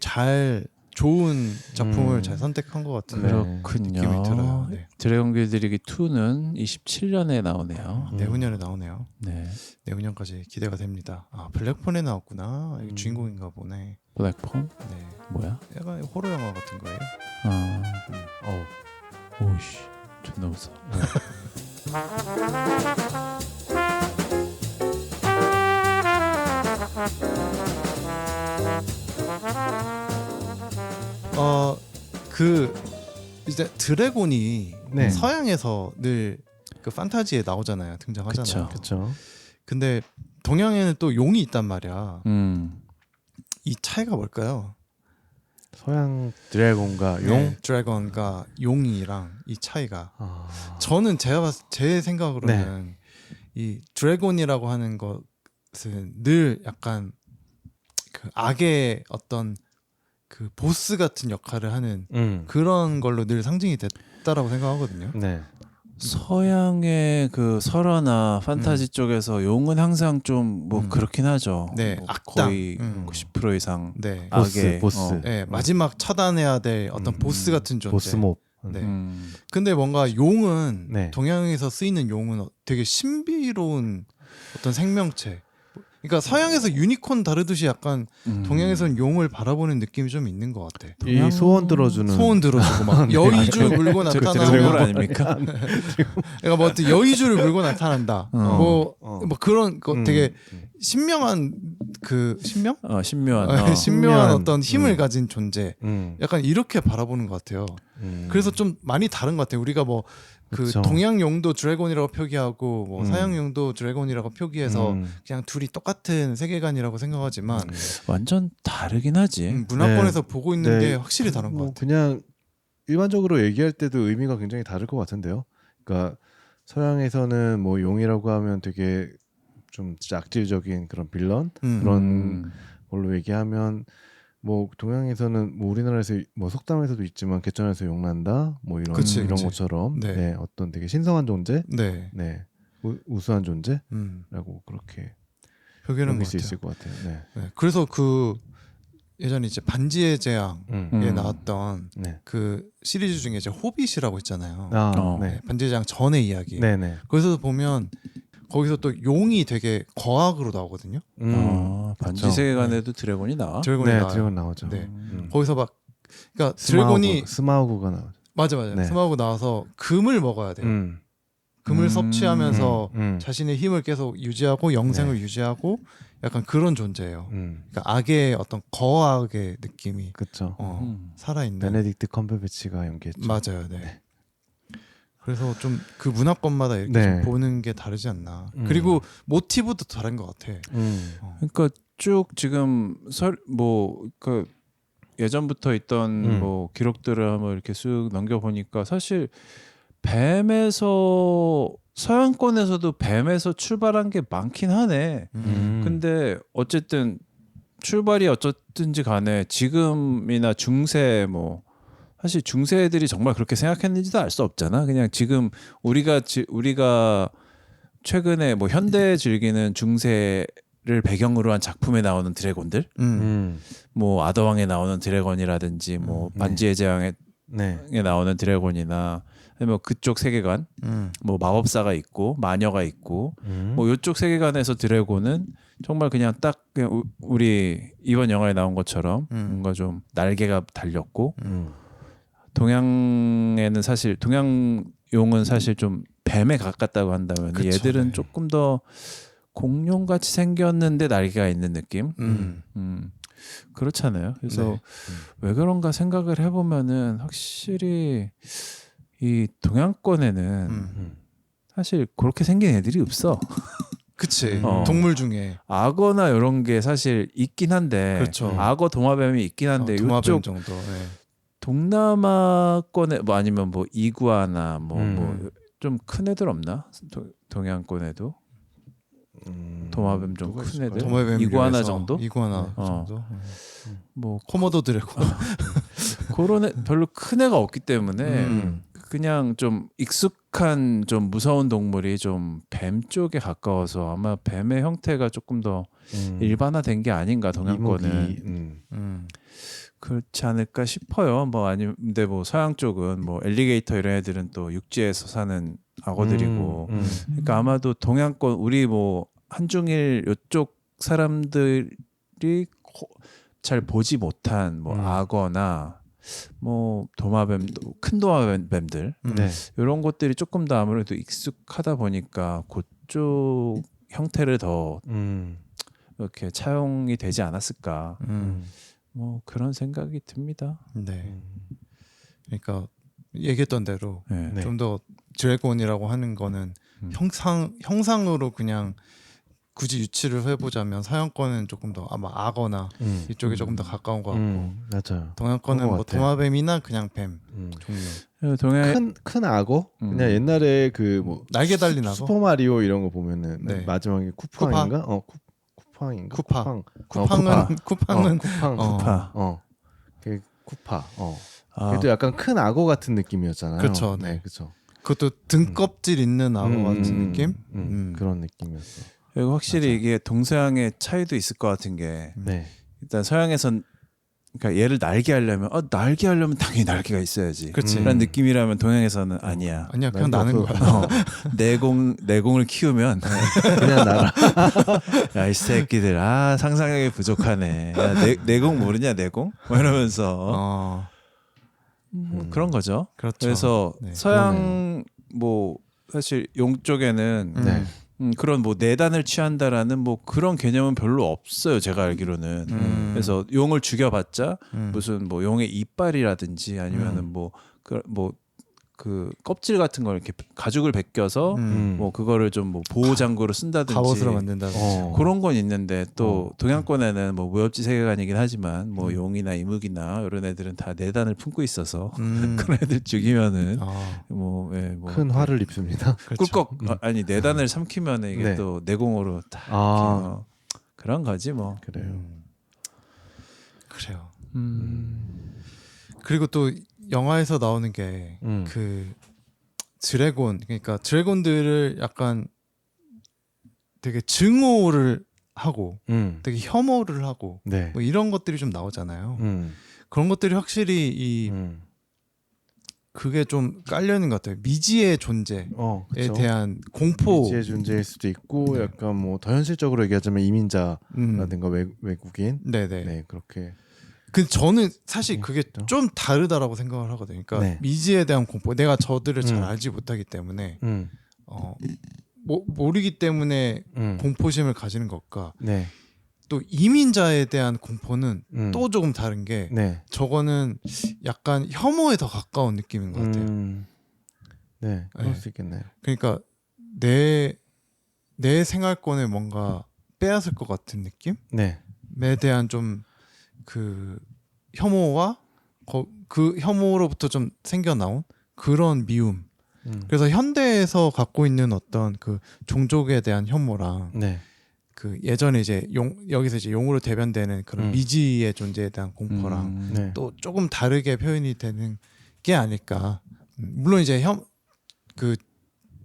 좋은 작품을 잘 선택한 것 같은 그렇군요. 느낌이 들어요. 네. 드래곤 길들이기 2는 27년에 나오네요. 내후년에 나오네요. 네. 내후년까지 기대가 됩니다. 블랙폰에 나왔구나. 이게 주인공인가 보네. 블랙폰? 네. 뭐야? 약간 호러 영화 같은 거예요. 오이씨 존나 무서워. 이제 드래곤이 네. 서양에서 늘 그 판타지에 나오잖아요. 등장하잖아요. 그렇죠. 근데 동양에는 또 용이 있단 말이야. 음. 이 차이가 뭘까요? 서양 드래곤과 용. 네, 드래곤과 용이랑 이 차이가 저는 제 생각으로는 이 드래곤이라고 하는 것은 늘 약간 그 악의 어떤 그 보스 같은 역할을 하는 그런 걸로 늘 상징이 됐다라고 생각하거든요. 네. 서양의 그 설화나 판타지 쪽에서 용은 항상 좀 뭐 그렇긴 하죠. 네, 뭐 악당. 거의 90% 이상 네, 악의 보스. 네, 마지막 차단해야 될 어떤 보스 같은 존재. 보스몹. 네. 근데 뭔가 용은 네. 동양에서 쓰이는 용은 되게 신비로운 어떤 생명체. 그러니까 서양에서 유니콘 다루듯이 약간 동양에서는 용을 바라보는 느낌이 좀 있는 것 같아. 이 소원 들어주는 소원 들어주고 막 여의주 물고 드래곤 나타나면 아닙니까? 그러니까 뭐 어떤 여의주를 물고 나타난다. 뭐 그런 거 되게 신명한 그 신명? 신묘한. 신묘한 어떤 힘을 가진 존재. 음. 약간 이렇게 바라보는 것 같아요. 그래서 좀 많이 다른 것 같아요. 우리가 뭐 그 그쵸. 동양용도 드래곤이라고 표기하고 뭐 서양용도 드래곤이라고 표기해서 그냥 둘이 똑같은 세계관이라고 생각하지만 완전 다르긴 하지. 문화권에서 보고 있는 네. 게 확실히 다른 것 같아요. 그냥 일반적으로 얘기할 때도 의미가 굉장히 다를 것 같은데요. 그러니까 서양에서는 뭐 용이라고 하면 되게 좀 진짜 악질적인 그런 빌런 그런 걸로 얘기하면 뭐 동양에서는 뭐 우리나라에서 뭐 속담에서도 있지만 개천에서 용난다 뭐 이런 그치, 이런 그치. 것처럼 네. 네, 어떤 되게 신성한 존재, 네. 네 우수한 존재라고 음. 그렇게 표현한 넘길 것 수 같아요. 있을 것 같아요. 네. 네. 그래서 그 예전에 이제 반지의 제왕에 나왔던 네. 그 시리즈 중에 이제 호빗이라고 있잖아요. 네. 반지의 제왕 전의 이야기. 네네. 거기서 보면 거기서 또 용이 되게 거악으로 나오거든요. 반지 그쵸. 세계관에도 드래곤이 나와? 드래곤이 네, 나와요. 드래곤 나오죠. 네. 거기서 막 그러니까 스마우그, 드래곤이 스마우그가 나오죠. 맞아 네. 스마우고 나와서 금을 먹어야 돼요. 금을 섭취하면서 자신의 힘을 계속 유지하고 영생을 유지하고 약간 그런 존재예요. 그러니까 악의 어떤 거악의 느낌이 그렇죠. 살아있는. 베네딕트 컴베배치가 연기했죠. 맞아요. 네. 그래서 좀 그 문화권마다 이렇게 네. 좀 보는 게 다르지 않나. 그리고 모티브도 다른 것 같아. 그러니까 쭉 지금 그 예전부터 있던 뭐 기록들을 한번 이렇게 쑥 넘겨 보니까 사실 뱀에서 서양권에서도 뱀에서 출발한 게 많긴 하네. 근데 어쨌든 출발이 어쨌든지 간에 지금이나 중세 뭐 사실 중세 애들이 정말 그렇게 생각했는지도 알 수 없잖아. 그냥 지금 우리가 최근에 뭐 현대 즐기는 중세를 배경으로 한 작품에 나오는 드래곤들, 뭐 아더왕에 나오는 드래곤이라든지 뭐 반지의 제왕에 네. 나오는 드래곤이나 뭐 그쪽 세계관, 뭐 마법사가 있고 마녀가 있고 뭐 이쪽 세계관에서 드래곤은 정말 그냥 딱 그냥 우리 이번 영화에 나온 것처럼 뭔가 좀 날개가 달렸고 동양에는 사실 동양용은 사실 좀 뱀에 가깝다고 한다면 그쵸, 얘들은 네. 조금 더 공룡 같이 생겼는데 날개가 있는 느낌. 그렇잖아요. 그래서 네. 왜 그런가 생각을 해보면은 확실히 이 동양권에는 사실 그렇게 생긴 애들이 없어. 그치. 어. 동물 중에 악어나 이런 게 사실 있긴 한데, 그렇죠. 악어 도마뱀이 있긴 한데 도마뱀 이쪽 정도. 네. 동남아권에 뭐 아니면 뭐 이구아나 뭐 좀 큰 애들 없나? 동양권에도 도마뱀 좀 누가 큰 있을까요? 애들 도마뱀 이구아나 류에서 정도? 이구아나 어. 정도. 뭐 코모도 드래곤. 그런 애 별로 큰 애가 없기 때문에 음. 그냥 좀 익숙한 좀 무서운 동물이 좀 뱀 쪽에 가까워서 아마 뱀의 형태가 조금 더 일반화된 게 아닌가 동양권은 음. 그렇지 않을까 싶어요. 뭐 아닌데 뭐 서양 쪽은 뭐 엘리게이터 이런 애들은 또 육지에서 사는 악어들이고 그러니까 아마도 동양권 우리 뭐 한중일 이쪽 사람들이 잘 보지 못한 뭐 악어나 뭐 도마뱀도 큰 도마뱀들 네. 이런 것들이 조금 더 아무래도 익숙하다 보니까 그쪽 형태를 더 이렇게 차용이 되지 않았을까 뭐 그런 생각이 듭니다. 네. 그러니까 얘기했던 대로 네. 네. 좀 더 드래곤이라고 하는 거는 형상으로 그냥 굳이 유치를 해보자면 서양권은 조금 더 아마 악어나 이쪽이 조금 더 가까운 것 같고 맞아요. 동양권은 그런 것 뭐 같아요. 도마뱀이나 그냥 뱀 종류. 동양 큰 악어? 그냥 옛날에 그 뭐 날개 달린 악어? 슈퍼 마리오 이런 거 보면은 네. 마지막에 쿠팡인가? 쿠팡인가? 쿠파. 쿠팡. 쿠팡은 쿠팡. 쿠파. 그 쿠파. 아, 그래도 약간 큰 악어 같은 느낌이었잖아요. 그쵸, 네, 네. 그렇죠. 그것도 등껍질 있는 악어 같은 느낌? 그런 느낌이었어. 그리고 확실히 맞아. 이게 동서양의 차이도 있을 것 같은 게 네. 일단 서양에선 그러니까 얘를 날게 하려면 날게 하려면 당연히 날개가 있어야지. 그치. 라는 느낌이라면 동양에서는 아니야. 아니야 그냥 날개 나는 없어. 거야. 내공을 키우면 그냥 나라. 야 이 새끼들 상상력이 부족하네. 야, 내공 모르냐 내공? 뭐 이러면서 그런 거죠. 그렇죠. 그래서 네. 서양 뭐 사실 용 쪽에는 네. 그런 뭐 내단을 취한다라는 뭐 그런 개념은 별로 없어요. 제가 알기로는. 그래서 용을 죽여봤자 무슨 뭐 용의 이빨이라든지 아니면은 그 껍질 같은 걸 이렇게 가죽을 벗겨서 뭐 그거를 좀 뭐 보호 장구로 쓴다든지 갑옷으로 만든다든지. 그런 건 있는데 또 동양권에는 뭐 무협지 세계관이긴 하지만 뭐 용이나 이묵이나 이런 애들은 다 내단을 품고 있어서 그런 애들 죽이면은 뭐 큰 화를 입습니다. 꿀꺽 아니 내단을 삼키면 이게 네. 또 내공으로 다 그런 거지 뭐. 그래요. 그래요. 그리고 또 영화에서 나오는 게 그 드래곤 그러니까 드래곤들을 약간 되게 증오를 하고 되게 혐오를 하고 네. 뭐 이런 것들이 좀 나오잖아요. 그런 것들이 확실히 이 그게 좀 깔려 있는 것 같아요. 미지의 존재에 그쵸. 대한 공포. 미지의 존재일 수도 있고 네. 약간 뭐 더 현실적으로 얘기하자면 이민자라든가 외국인 네네. 네 그렇게 그 저는 사실 그게 좀 다르다라고 생각을 하거든요. 그러니까 네. 미지에 대한 공포. 내가 저들을 잘 알지 못하기 때문에 모르기 때문에 공포심을 가지는 것과 네. 또 이민자에 대한 공포는 또 조금 다른 게 네. 저거는 약간 혐오에 더 가까운 느낌인 것 같아요. 네, 그럴 네. 수 있겠네요. 그러니까 내 생활권을 뭔가 빼앗을 것 같은 느낌에 네. 대한 좀 그 혐오와 그 혐오로부터 좀 생겨나온 그런 미움. 그래서 현대에서 갖고 있는 어떤 그 종족에 대한 혐오랑 네. 그 예전에 이제 여기서 이제 용으로 대변되는 그런 미지의 존재에 대한 공포랑 네. 또 조금 다르게 표현이 되는 게 아닐까. 물론 이제 그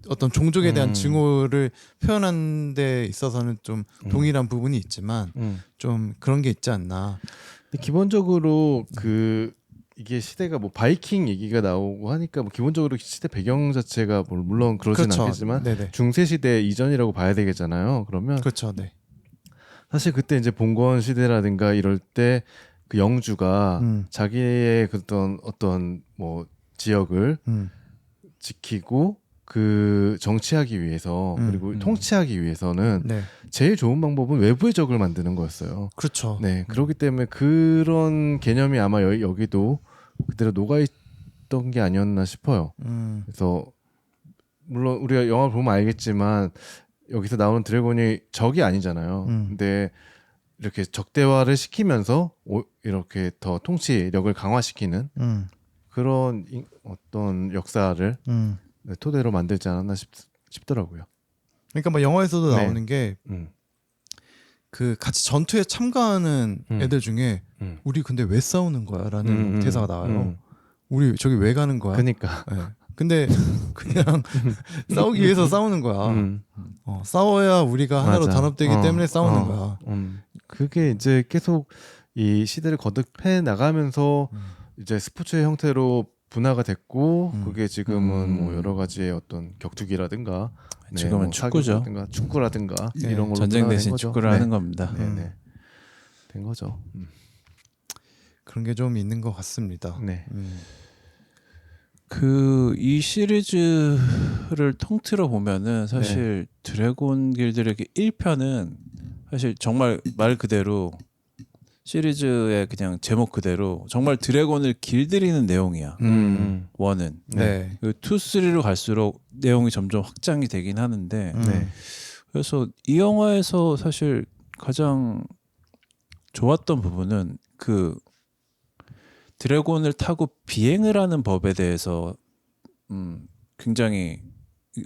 어떤 종족에 대한 증오를 표현하는 데 있어서는 좀 동일한 부분이 있지만 좀 그런 게 있지 않나. 근데 기본적으로 그 이게 시대가 뭐 바이킹 얘기가 나오고 하니까 뭐 기본적으로 시대 배경 자체가 뭐 물론 그러진 그렇죠. 않겠지만 네네. 중세 시대 이전이라고 봐야 되겠잖아요. 그러면 그렇죠. 네. 사실 그때 이제 봉건 시대라든가 이럴 때 그 영주가 자기의 어떤 뭐 지역을 지키고 그 정치하기 위해서 그리고 통치하기 위해서는 네. 제일 좋은 방법은 외부의 적을 만드는 거였어요. 그렇죠. 네, 그렇기 때문에 그런 개념이 아마 여기도 그대로 녹아 있던 게 아니었나 싶어요. 그래서 물론 우리가 영화를 보면 알겠지만 여기서 나오는 드래곤이 적이 아니잖아요. 근데 이렇게 적대화를 시키면서 이렇게 더 통치력을 강화시키는 그런 어떤 역사를 네, 토대로 만들지 않았나 싶더라고요. 그러니까 뭐 영화에서도 네. 나오는 게 그 같이 전투에 참가하는 애들 중에 우리 근데 왜 싸우는 거야라는 대사가 나와요. 우리 저기 왜 가는 거야? 그러니까. 네. 근데 그냥 싸우기 위해서 싸우는 거야. 싸워야 우리가 하나로 맞아. 단합되기 때문에 싸우는 거야. 그게 이제 계속 이 시대를 거듭해 나가면서 이제 스포츠의 형태로 분화가 됐고 그게 지금은 뭐 여러 가지의 어떤 격투기라든가 지금은 뭐 축구죠. 사격이라든가 축구라든가 네. 이런 걸로 전쟁 분화가 된 대신 거죠. 축구를 네. 하는 겁니다. 네네 된 거죠. 그런 게 좀 있는 것 같습니다. 네. 그 이 시리즈를 통틀어 보면은 사실 드래곤 길드력의 1편은 사실 정말 말 그대로 시리즈의 그냥 제목 그대로 정말 드래곤을 길들이는 내용이야. 원은. 네. 그 2, 3로 갈수록 내용이 점점 확장이 되긴 하는데 네. 그래서 이 영화에서 사실 가장 좋았던 부분은 그 드래곤을 타고 비행을 하는 법에 대해서 굉장히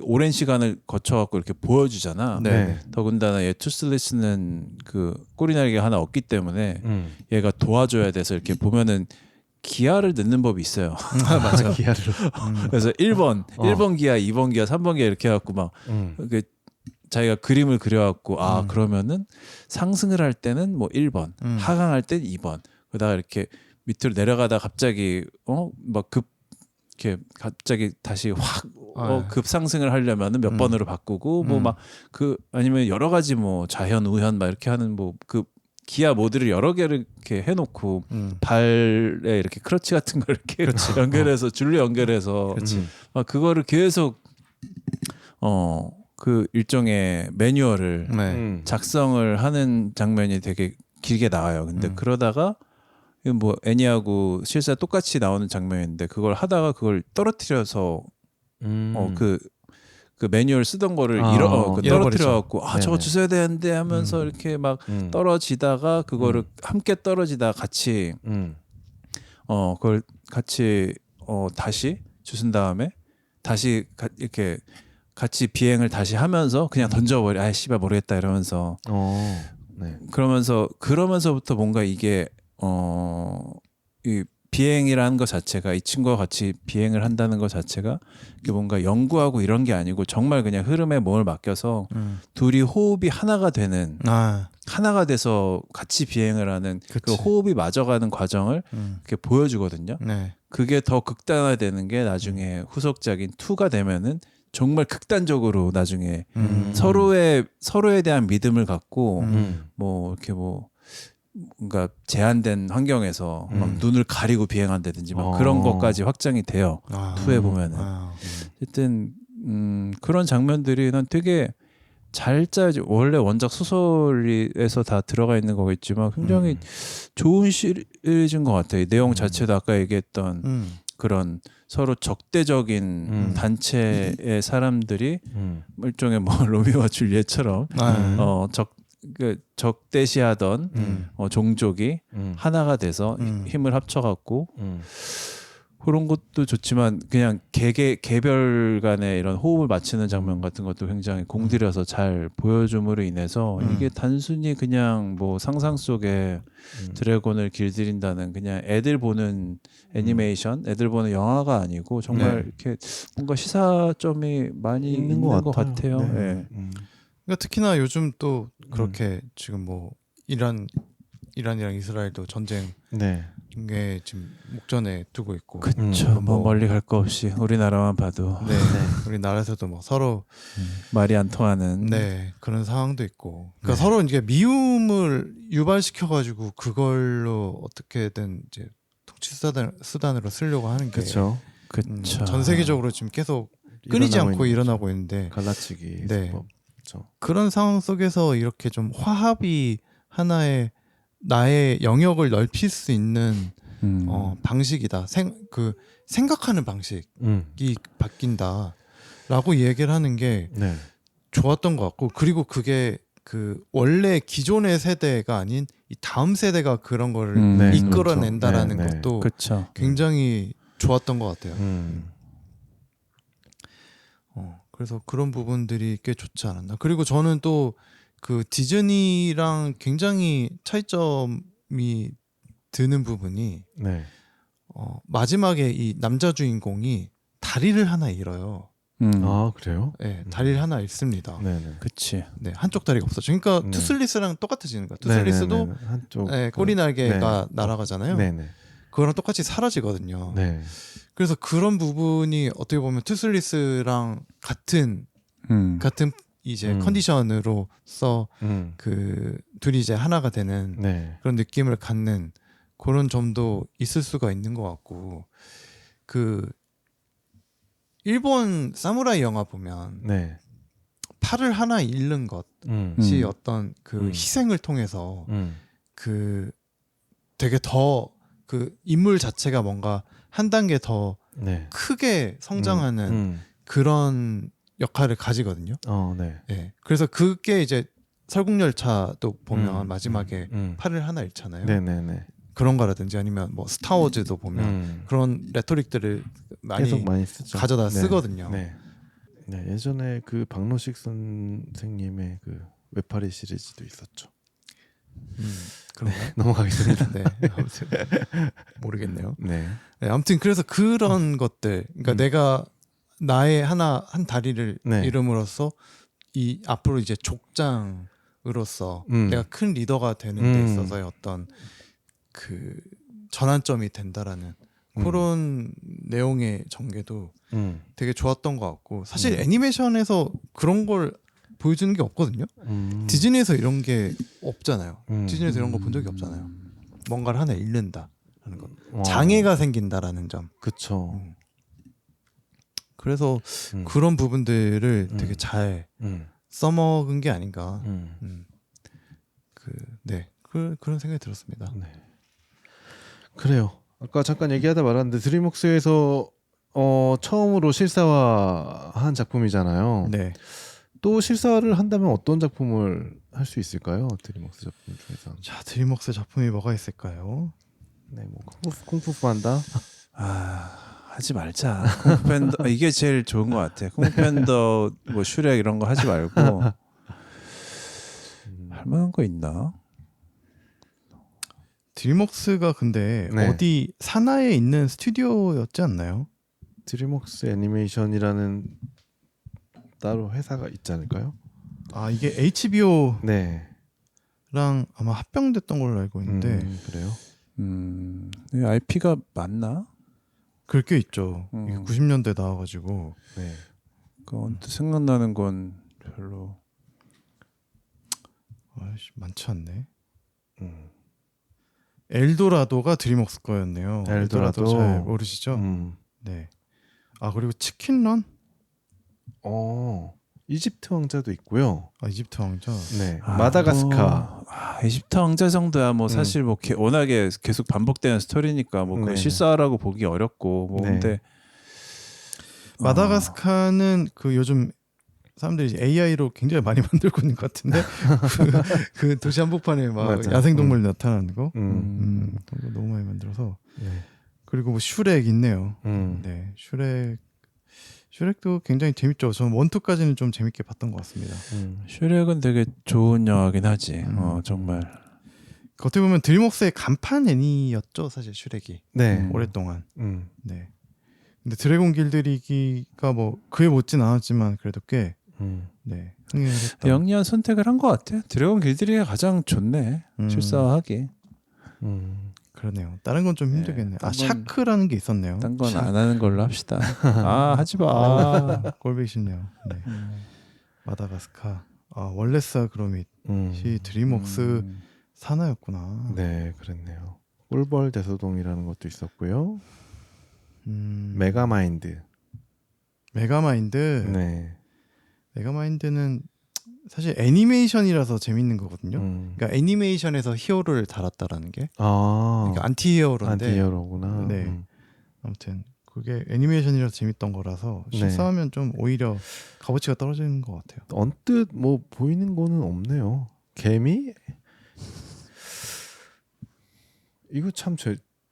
오랜 시간을 거쳐갖고 이렇게 보여주잖아. 네. 더군다나 얘 투슬리스는 그 꼬리날개가 하나 없기 때문에 얘가 도와줘야 돼서 이렇게 보면은 기아를 넣는 법이 있어요. 맞아. 기아를. 그래서 1번 기아, 2번 기아, 3번 기아 이렇게 해갖고 막 그 자기가 그림을 그려갖고 그러면은 상승을 할 때는 뭐 1번, 하강할 때는 2번. 그러다가 이렇게 밑으로 내려가다 갑자기 막 이렇게 갑자기 다시 확 급상승을 하려면은 몇 번으로 바꾸고 뭐 막 그 아니면 여러 가지 뭐 자현 우현 막 이렇게 하는 뭐 그 기아 모드를 여러 개를 이렇게 해놓고 발에 이렇게 크러치 같은 걸 이렇게 연결해서 줄로 연결해서 막 그거를 계속 그 일종의 매뉴얼을 네. 작성을 하는 장면이 되게 길게 나와요. 근데 그러다가 뭐 애니하고 실사 똑같이 나오는 장면인데 그걸 하다가 그걸 떨어뜨려서 그 매뉴얼 쓰던 거를 떨어뜨려 갖고 저거 주셔야 되는데 하면서 이렇게 막 떨어지다가 그거를 함께 떨어지다 같이 그걸 같이 다시 주신 다음에 다시 이렇게 같이 비행을 다시 하면서 그냥 던져버려. 아 씨발 모르겠다 이러면서 네. 그러면서부터 뭔가 이게 이 비행이라는 것 자체가 이 친구와 같이 비행을 한다는 것 자체가 이게 뭔가 연구하고 이런 게 아니고 정말 그냥 흐름에 몸을 맡겨서 둘이 호흡이 하나가 되는 하나가 돼서 같이 비행을 하는 그 호흡이 맞아가는 과정을 이렇게 보여주거든요. 네. 그게 더 극단화되는 게 나중에 후속작인 2가 되면은 정말 극단적으로 나중에 서로에 대한 믿음을 갖고 뭐 이렇게 뭐 뭔가 제한된 환경에서 막 눈을 가리고 비행한다든지 막 그런 것까지 확장이 돼요. 2에 보면은 어쨌든 그런 장면들이 난 되게 잘 짜야지. 원래 원작 소설에서 다 들어가 있는 거겠지만 굉장히 좋은 시리즈인 것 같아요. 내용 자체도 아까 얘기했던 그런 서로 적대적인 단체의 사람들이 일종의 뭐 로미오와 줄리엣처럼 적대시하던 종족이 하나가 돼서 힘을 합쳐갖고 그런 것도 좋지만 그냥 개별 간의 이런 호흡을 맞추는 장면 같은 것도 굉장히 공들여서 잘 보여줌으로 인해서 이게 단순히 그냥 뭐 상상 속에 드래곤을 길들인다는 그냥 애들 보는 애니메이션, 애들 보는 영화가 아니고 정말 이렇게 뭔가 시사점이 많이 있는 것 같아요. 네. 네. 그러니까 특히나 요즘 또 그렇게 지금 뭐 이란이랑 이스라엘도 전쟁 게 지금 목전에 두고 있고, 그렇죠. 뭐 멀리 갈 거 없이 우리나라만 봐도 네, 우리나라에서도 뭐 서로 말이 안 통하는 그런 상황도 있고, 그러니까 서로 이제 미움을 유발시켜 가지고 그걸로 어떻게든 이제 통치 수단으로 쓰려고 하는 게 그렇죠. 전 세계적으로 지금 계속 끊이지 않고 일어나고 있는데 갈라치기 수법. 그렇죠. 그런 상황 속에서 이렇게 좀 화합이 하나의 나의 영역을 넓힐 수 있는 방식이다. 생각하는 방식이 바뀐다라고 얘기를 하는 게 좋았던 것 같고, 그리고 그게 그 원래 기존의 세대가 아닌 이 다음 세대가 그런 거를 이끌어낸다라는 것도 굉장히 좋았던 것 같아요. 그래서 그런 부분들이 꽤 좋지 않았나. 그리고 저는 또 그 디즈니랑 굉장히 차이점이 드는 부분이 마지막에 이 남자 주인공이 다리를 하나 잃어요. 아 그래요? 네, 다리를 하나 잃습니다. 그치. 네, 한쪽 다리가 없어져. 그러니까 투슬리스랑 똑같아지는 거야. 투슬리스도 한쪽 꼬리 날개가 날아가잖아요. 그거랑 똑같이 사라지거든요. 그래서 그런 부분이 어떻게 보면 투슬리스랑 같은 이제 컨디션으로서 그 둘이 이제 하나가 되는 그런 느낌을 갖는 그런 점도 있을 수가 있는 것 같고, 그 일본 사무라이 영화 보면 팔을 하나 잃는 것이 어떤 그 희생을 통해서 그 되게 더 그 인물 자체가 뭔가 한 단계 더 크게 성장하는 그런 역할을 가지거든요. 그래서 그게 이제 설국열차도 보면 마지막에 팔을 하나 잃잖아요. 그런 거라든지 아니면 뭐 스타워즈도 보면 그런 레토릭들을 계속 많이 쓰죠. 가져다 쓰거든요. 예전에 그 박노식 선생님의 그 외파리 시리즈도 있었죠. 그런가요? 넘어가겠습니다. 아무튼 모르겠네요. 아무튼 그래서 그런 것들, 그러니까 내가 나의 한 다리를 잃음으로써 이 앞으로 이제 족장으로서 내가 큰 리더가 되는 데 있어서의 어떤 그 전환점이 된다라는 그런 내용의 전개도 되게 좋았던 것 같고, 사실 애니메이션에서 그런 걸 보여주는 게 없거든요. 디즈니에서 이런 게 없잖아요. 디즈니에서 이런 거 본 적이 없잖아요. 뭔가를 하나 잃는다라는 것, 장애가 생긴다라는 점. 그렇죠. 그래서 그런 부분들을 되게 잘 써먹은 게 아닌가. 그런 생각이 들었습니다. 그래요. 아까 잠깐 얘기하다 말았는데 드림웍스에서 처음으로 실사화한 작품이잖아요. 또 실사화를 한다면 어떤 작품을 할 수 있을까요? 드림웍스 작품 중에서. 자, 드림웍스 작품이 뭐가 있을까요? 뭐 쿵푸 한다. 하지 말자. 쿵푸팬더 이게 제일 좋은 것 같아. 쿵푸팬더 뭐 슈렉 이런 거 하지 말고 할 만한 거 있나? 드림웍스가 근데 어디 산하에 있는 스튜디오였지 않나요? 드림웍스 애니메이션이라는 따로 회사가 있지 않을까요? 아, 이게 HBO랑 아마 합병됐던 걸로 알고 있는데. 그래요? IP가 맞나? 그럴 게 있죠. 이게 90년대 나와가지고. 그건 또 생각나는 건 별로 많지 않네. 엘도라도가 드림웍스 거였네요. 엘도라도 잘 모르시죠? 아, 그리고 치킨런? 이집트 왕자도 있고요. 아, 이집트 왕자. 마다가스카. 이집트 왕자 정도야 뭐 사실 뭐 워낙에 계속 반복되는 스토리니까 뭐 그걸 실사라고 보기 어렵고 뭐 근데 마다가스카는 그 요즘 사람들이 AI로 굉장히 많이 만들고 있는 것 같은데 그 도시 한복판에 막 야생동물 나타나는 거, 너무 많이 만들어서. 그리고 뭐 슈렉 있네요. 네, 슈렉도 굉장히 재밌죠. 저는 1, 2까지는 좀 재밌게 봤던 것 같습니다. 슈렉은 되게 좋은 영화긴 하지. 정말. 어떻게 보면 드림웍스의 간판 애니였죠, 사실 슈렉이. 네. 오랫동안. 네. 근데 드래곤 길들이기가 뭐 그에 못진 않았지만 그래도 꽤 네, 흥행을 했다. 영리한 선택을 한 것 같아. 드래곤 길들이기가 가장 좋네. 실사화하기. 그러네요. 다른 건 좀 힘들겠네요. 딴 건- 샤크라는 게 있었네요. 딴 건 안 하는 걸로 합시다. 하지 마. 꼴보기 싫네요. 네. 마다가스카. 월레스 그로밋이 드림웍스 산하였구나. 네, 그랬네요. 꿀벌 대소동이라는 것도 있었고요. 메가마인드. 메가마인드. 네. 메가마인드는 사실 애니메이션이라서 재밌는 거거든요. 그러니까 애니메이션에서 히어로를 달았다라는 게 그러니까 안티히어로인데 안티히어로구나. 네. 아무튼 그게 애니메이션이라서 재밌던 거라서 네. 실사하면 좀 오히려 값어치가 떨어지는 것 같아요. 언뜻 뭐 보이는 거는 없네요. 개미? 이거 참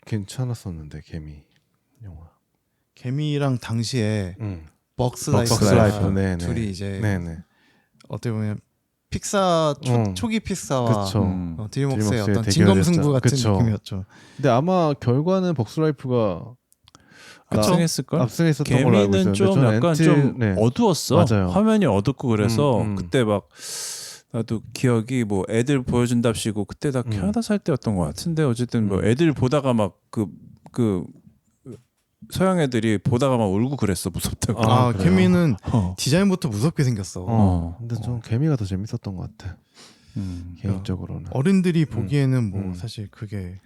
괜찮았었는데 개미 영화. 개미랑 당시에 벅스 벅스 라이프 라이프, 네네. 둘이 이제 네네. 어떻게 보면 픽사 초기 픽사와 그쵸. 드림웍스의 드림웍스의 어떤 대결이었죠. 진검승부 같은 그쵸. 느낌이었죠. 근데 아마 결과는 벅스라이프가 압승했을 걸. 압승했었던 걸로 알고 개미는 있었는데 좀 저는 약간 엔트- 좀 네. 어두웠어. 맞아요. 화면이 어둡고 그래서 그때 막 나도 기억이 뭐 애들 보여준답시고 그때 다 캐나다 살 때였던 것 같은데 어쨌든 뭐 애들 보다가 막 그 서양 애들이 보다가 막 울고 그랬어. 무섭다고. 그래요? 개미는 디자인부터 무섭게 생겼어. 근데 좀 개미가 더 재밌었던 것 같아. 개인적으로는. 어른들이 보기에는 뭐 음. 사실 그게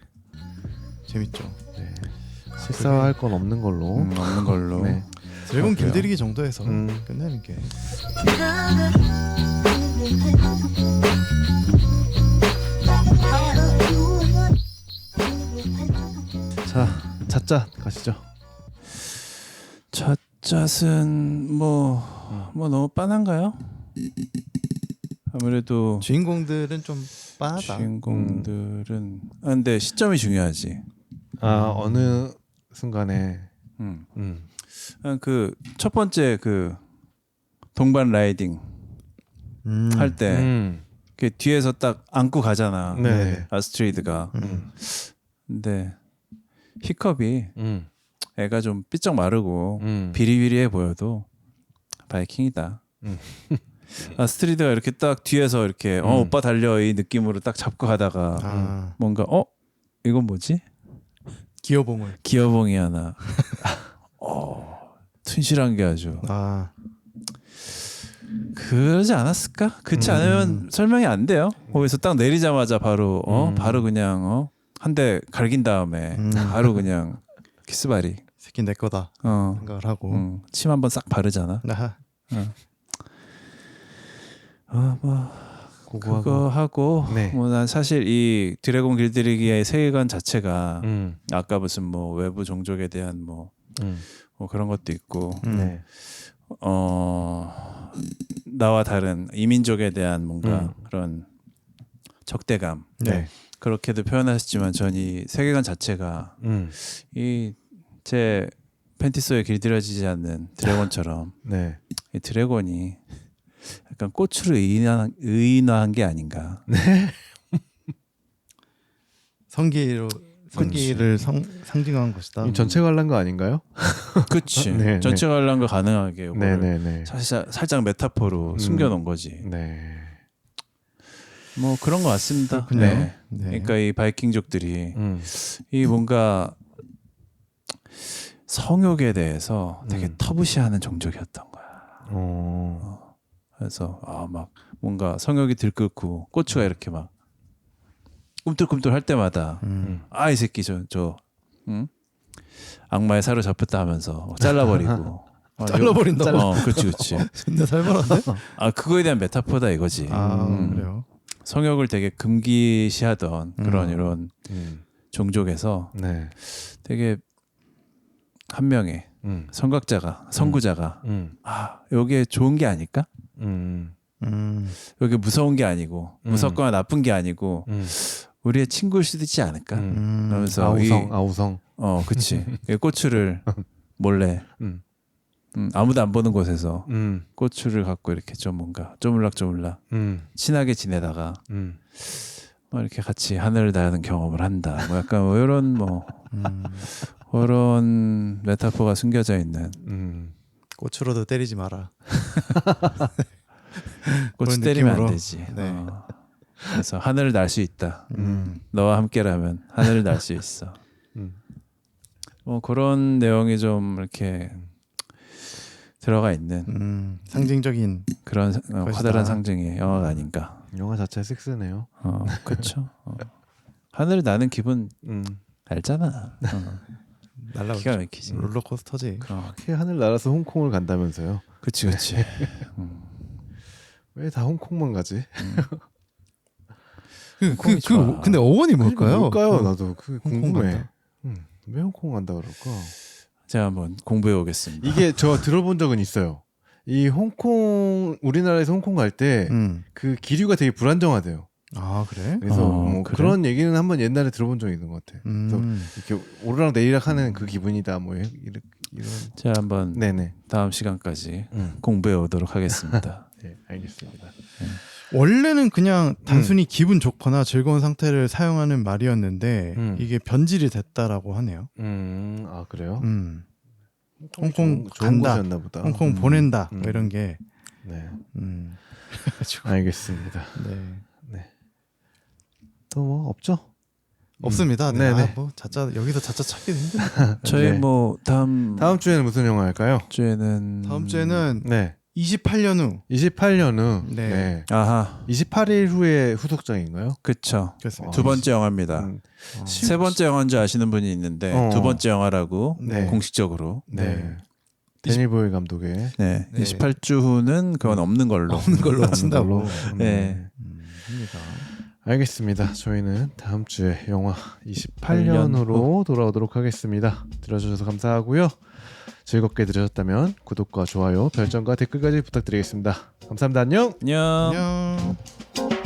재밌죠. 네. 실사할 건 없는 걸로. 없는 걸로. 네. 드래곤 그래요. 길들이기 정도에서 끝내는 게. 자, 잣잣 가시죠. 잣잣은 뭐 너무 빤한가요? 아무래도 주인공들은 좀 빤하다. 주인공들은 근데 시점이 중요하지. 어느 순간에 그 첫 번째 그 동반 라이딩 할 때 그 뒤에서 딱 안고 가잖아. 네. 아스트리드가. 근데 히컵이 애가 좀 삐쩍 마르고 비리비리해 보여도 바이킹이다. 아스트리드가 이렇게 딱 뒤에서 이렇게 오빠 달려 이 느낌으로 딱 잡고 가다가 뭔가 이건 뭐지? 기어봉을. 기어봉이 하나. 튼실한 게 아주. 그러지 않았을까? 그렇지 않으면 설명이 안 돼요. 거기서 딱 내리자마자 바로 바로 그냥 한 대 갈긴 다음에 바로 그냥 키스바리. 새끼 내 거다 생각을 하고 침 한번 싹 바르잖아. 뭐 그거 하고 네. 뭐 난 사실 이 드래곤 길들이기의 세계관 자체가 아까 무슨 뭐 외부 종족에 대한 뭐 그런 것도 있고 네. 나와 다른 이민족에 대한 뭔가 그런 적대감 네. 그렇게도 표현하셨지만 전 이 세계관 자체가 이 제 팬티소에 길들여지지 않는 드래곤처럼 네. 이 드래곤이 약간 꽃으로 의인화한 게 아닌가. 성기를 상징한 것이다. 전체 관람 거 아닌가요? 그치. 네, 전체 관람과 가능하게 네네네. 살짝 메타포로 숨겨놓은 거지. 네. 뭐 그런 것 같습니다. 그렇군요. 네. 네. 그러니까 이 바이킹족들이 이 뭔가 성욕에 대해서 되게 터부시하는 종족이었던 거야. 그래서 막 뭔가 성욕이 들끓고 고추가 이렇게 막 꿈틀꿈틀 할 때마다 이 새끼 저 악마의 사로잡혔다 하면서 잘라버리고 잘라버린다고? 그렇지 근데 살벌한데? 그거에 대한 메타포다 이거지. 그래요. 성욕을 되게 금기시하던 그런 이런 종족에서 네. 되게 한 명의 선구자가 여기에 좋은 게 아닐까? 여기 무서운 게 아니고 무섭거나 나쁜 게 아니고 우리의 친구일 수도 있지 않을까. 그러면서 아우성. 그치. 고추를 몰래 아무도 안 보는 곳에서 고추를 갖고 이렇게 좀 뭔가 쪼물락쪼물락 친하게 지내다가 뭐 이렇게 같이 하늘을 나르는 경험을 한다. 뭐 약간 뭐 이런 뭐 그런 메타포가 숨겨져 있는 꽃으로도 때리지 마라. 꽃이 그런 때리면 느낌으로. 안 되지. 네. 그래서 하늘을 날 수 있다. 너와 함께라면 하늘을 날 수 있어. 뭐 그런 내용이 좀 이렇게 들어가 있는 상징적인 그런 것이다. 커다란 상징의 영화가 아닌가. 영화 자체 섹스네요. 그렇죠. 하늘을 나는 기분 알잖아. 날라오죠. 기가 막히지. 롤러코스터지. 그렇게 하늘 날아서 홍콩을 간다면서요? 그치. 왜 다 홍콩만 가지? 홍콩이 좋아. 근데 어원이 뭘까요? 뭘까요? 나도 그 홍콩 궁금해. 간다. 왜 홍콩 간다 그럴까? 제가 한번 공부해 오겠습니다. 이게 저 들어본 적은 있어요. 이 홍콩 우리나라에서 홍콩 갈 때 그 기류가 되게 불안정하대요. 아 그래? 그래서 뭐 그래? 그런 얘기는 한번 옛날에 들어본 적이 있는 것 같아. 그래서 이렇게 오르락 내리락 하는 그 기분이다. 뭐 이런. 제가 한번 네네. 다음 시간까지 공부해 오도록 하겠습니다. 네, 알겠습니다. 원래는 그냥 단순히 기분 좋거나 즐거운 상태를 사용하는 말이었는데 이게 변질이 됐다라고 하네요. 아 그래요? 홍콩 좋은 간다. 곳이었나 보다. 홍콩 보낸다. 뭐 이런 게. 네. 그래가지고. 알겠습니다. 네. 또 뭐 없죠? 없습니다. 네. 네네. 아, 뭐 자짜 여기서 자짜 찾기도 힘든데. 저희 네. 뭐 다음 주에는 무슨 영화 할까요? 주에는 다음 주에는 네. 28년 후. 28년 후. 네. 네. 아하 28일 후에 후속작인가요? 그쵸. 그렇습니다. 두 번째 영화입니다. 세 번째 영화인 줄 아시는 분이 있는데 두 번째 영화라고 네. 공식적으로. 네. 데니 보일 감독의 네. 네. 28주 후는 그건 없는 걸로. 없는 걸로 친다고. 네. 합니다. 알겠습니다. 저희는 다음 주에 영화 28년으로 돌아오도록 하겠습니다. 들어주셔서 감사하고요. 즐겁게 들으셨다면 구독과 좋아요, 별점과 댓글까지 부탁드리겠습니다. 감사합니다. 안녕. 안녕. 안녕.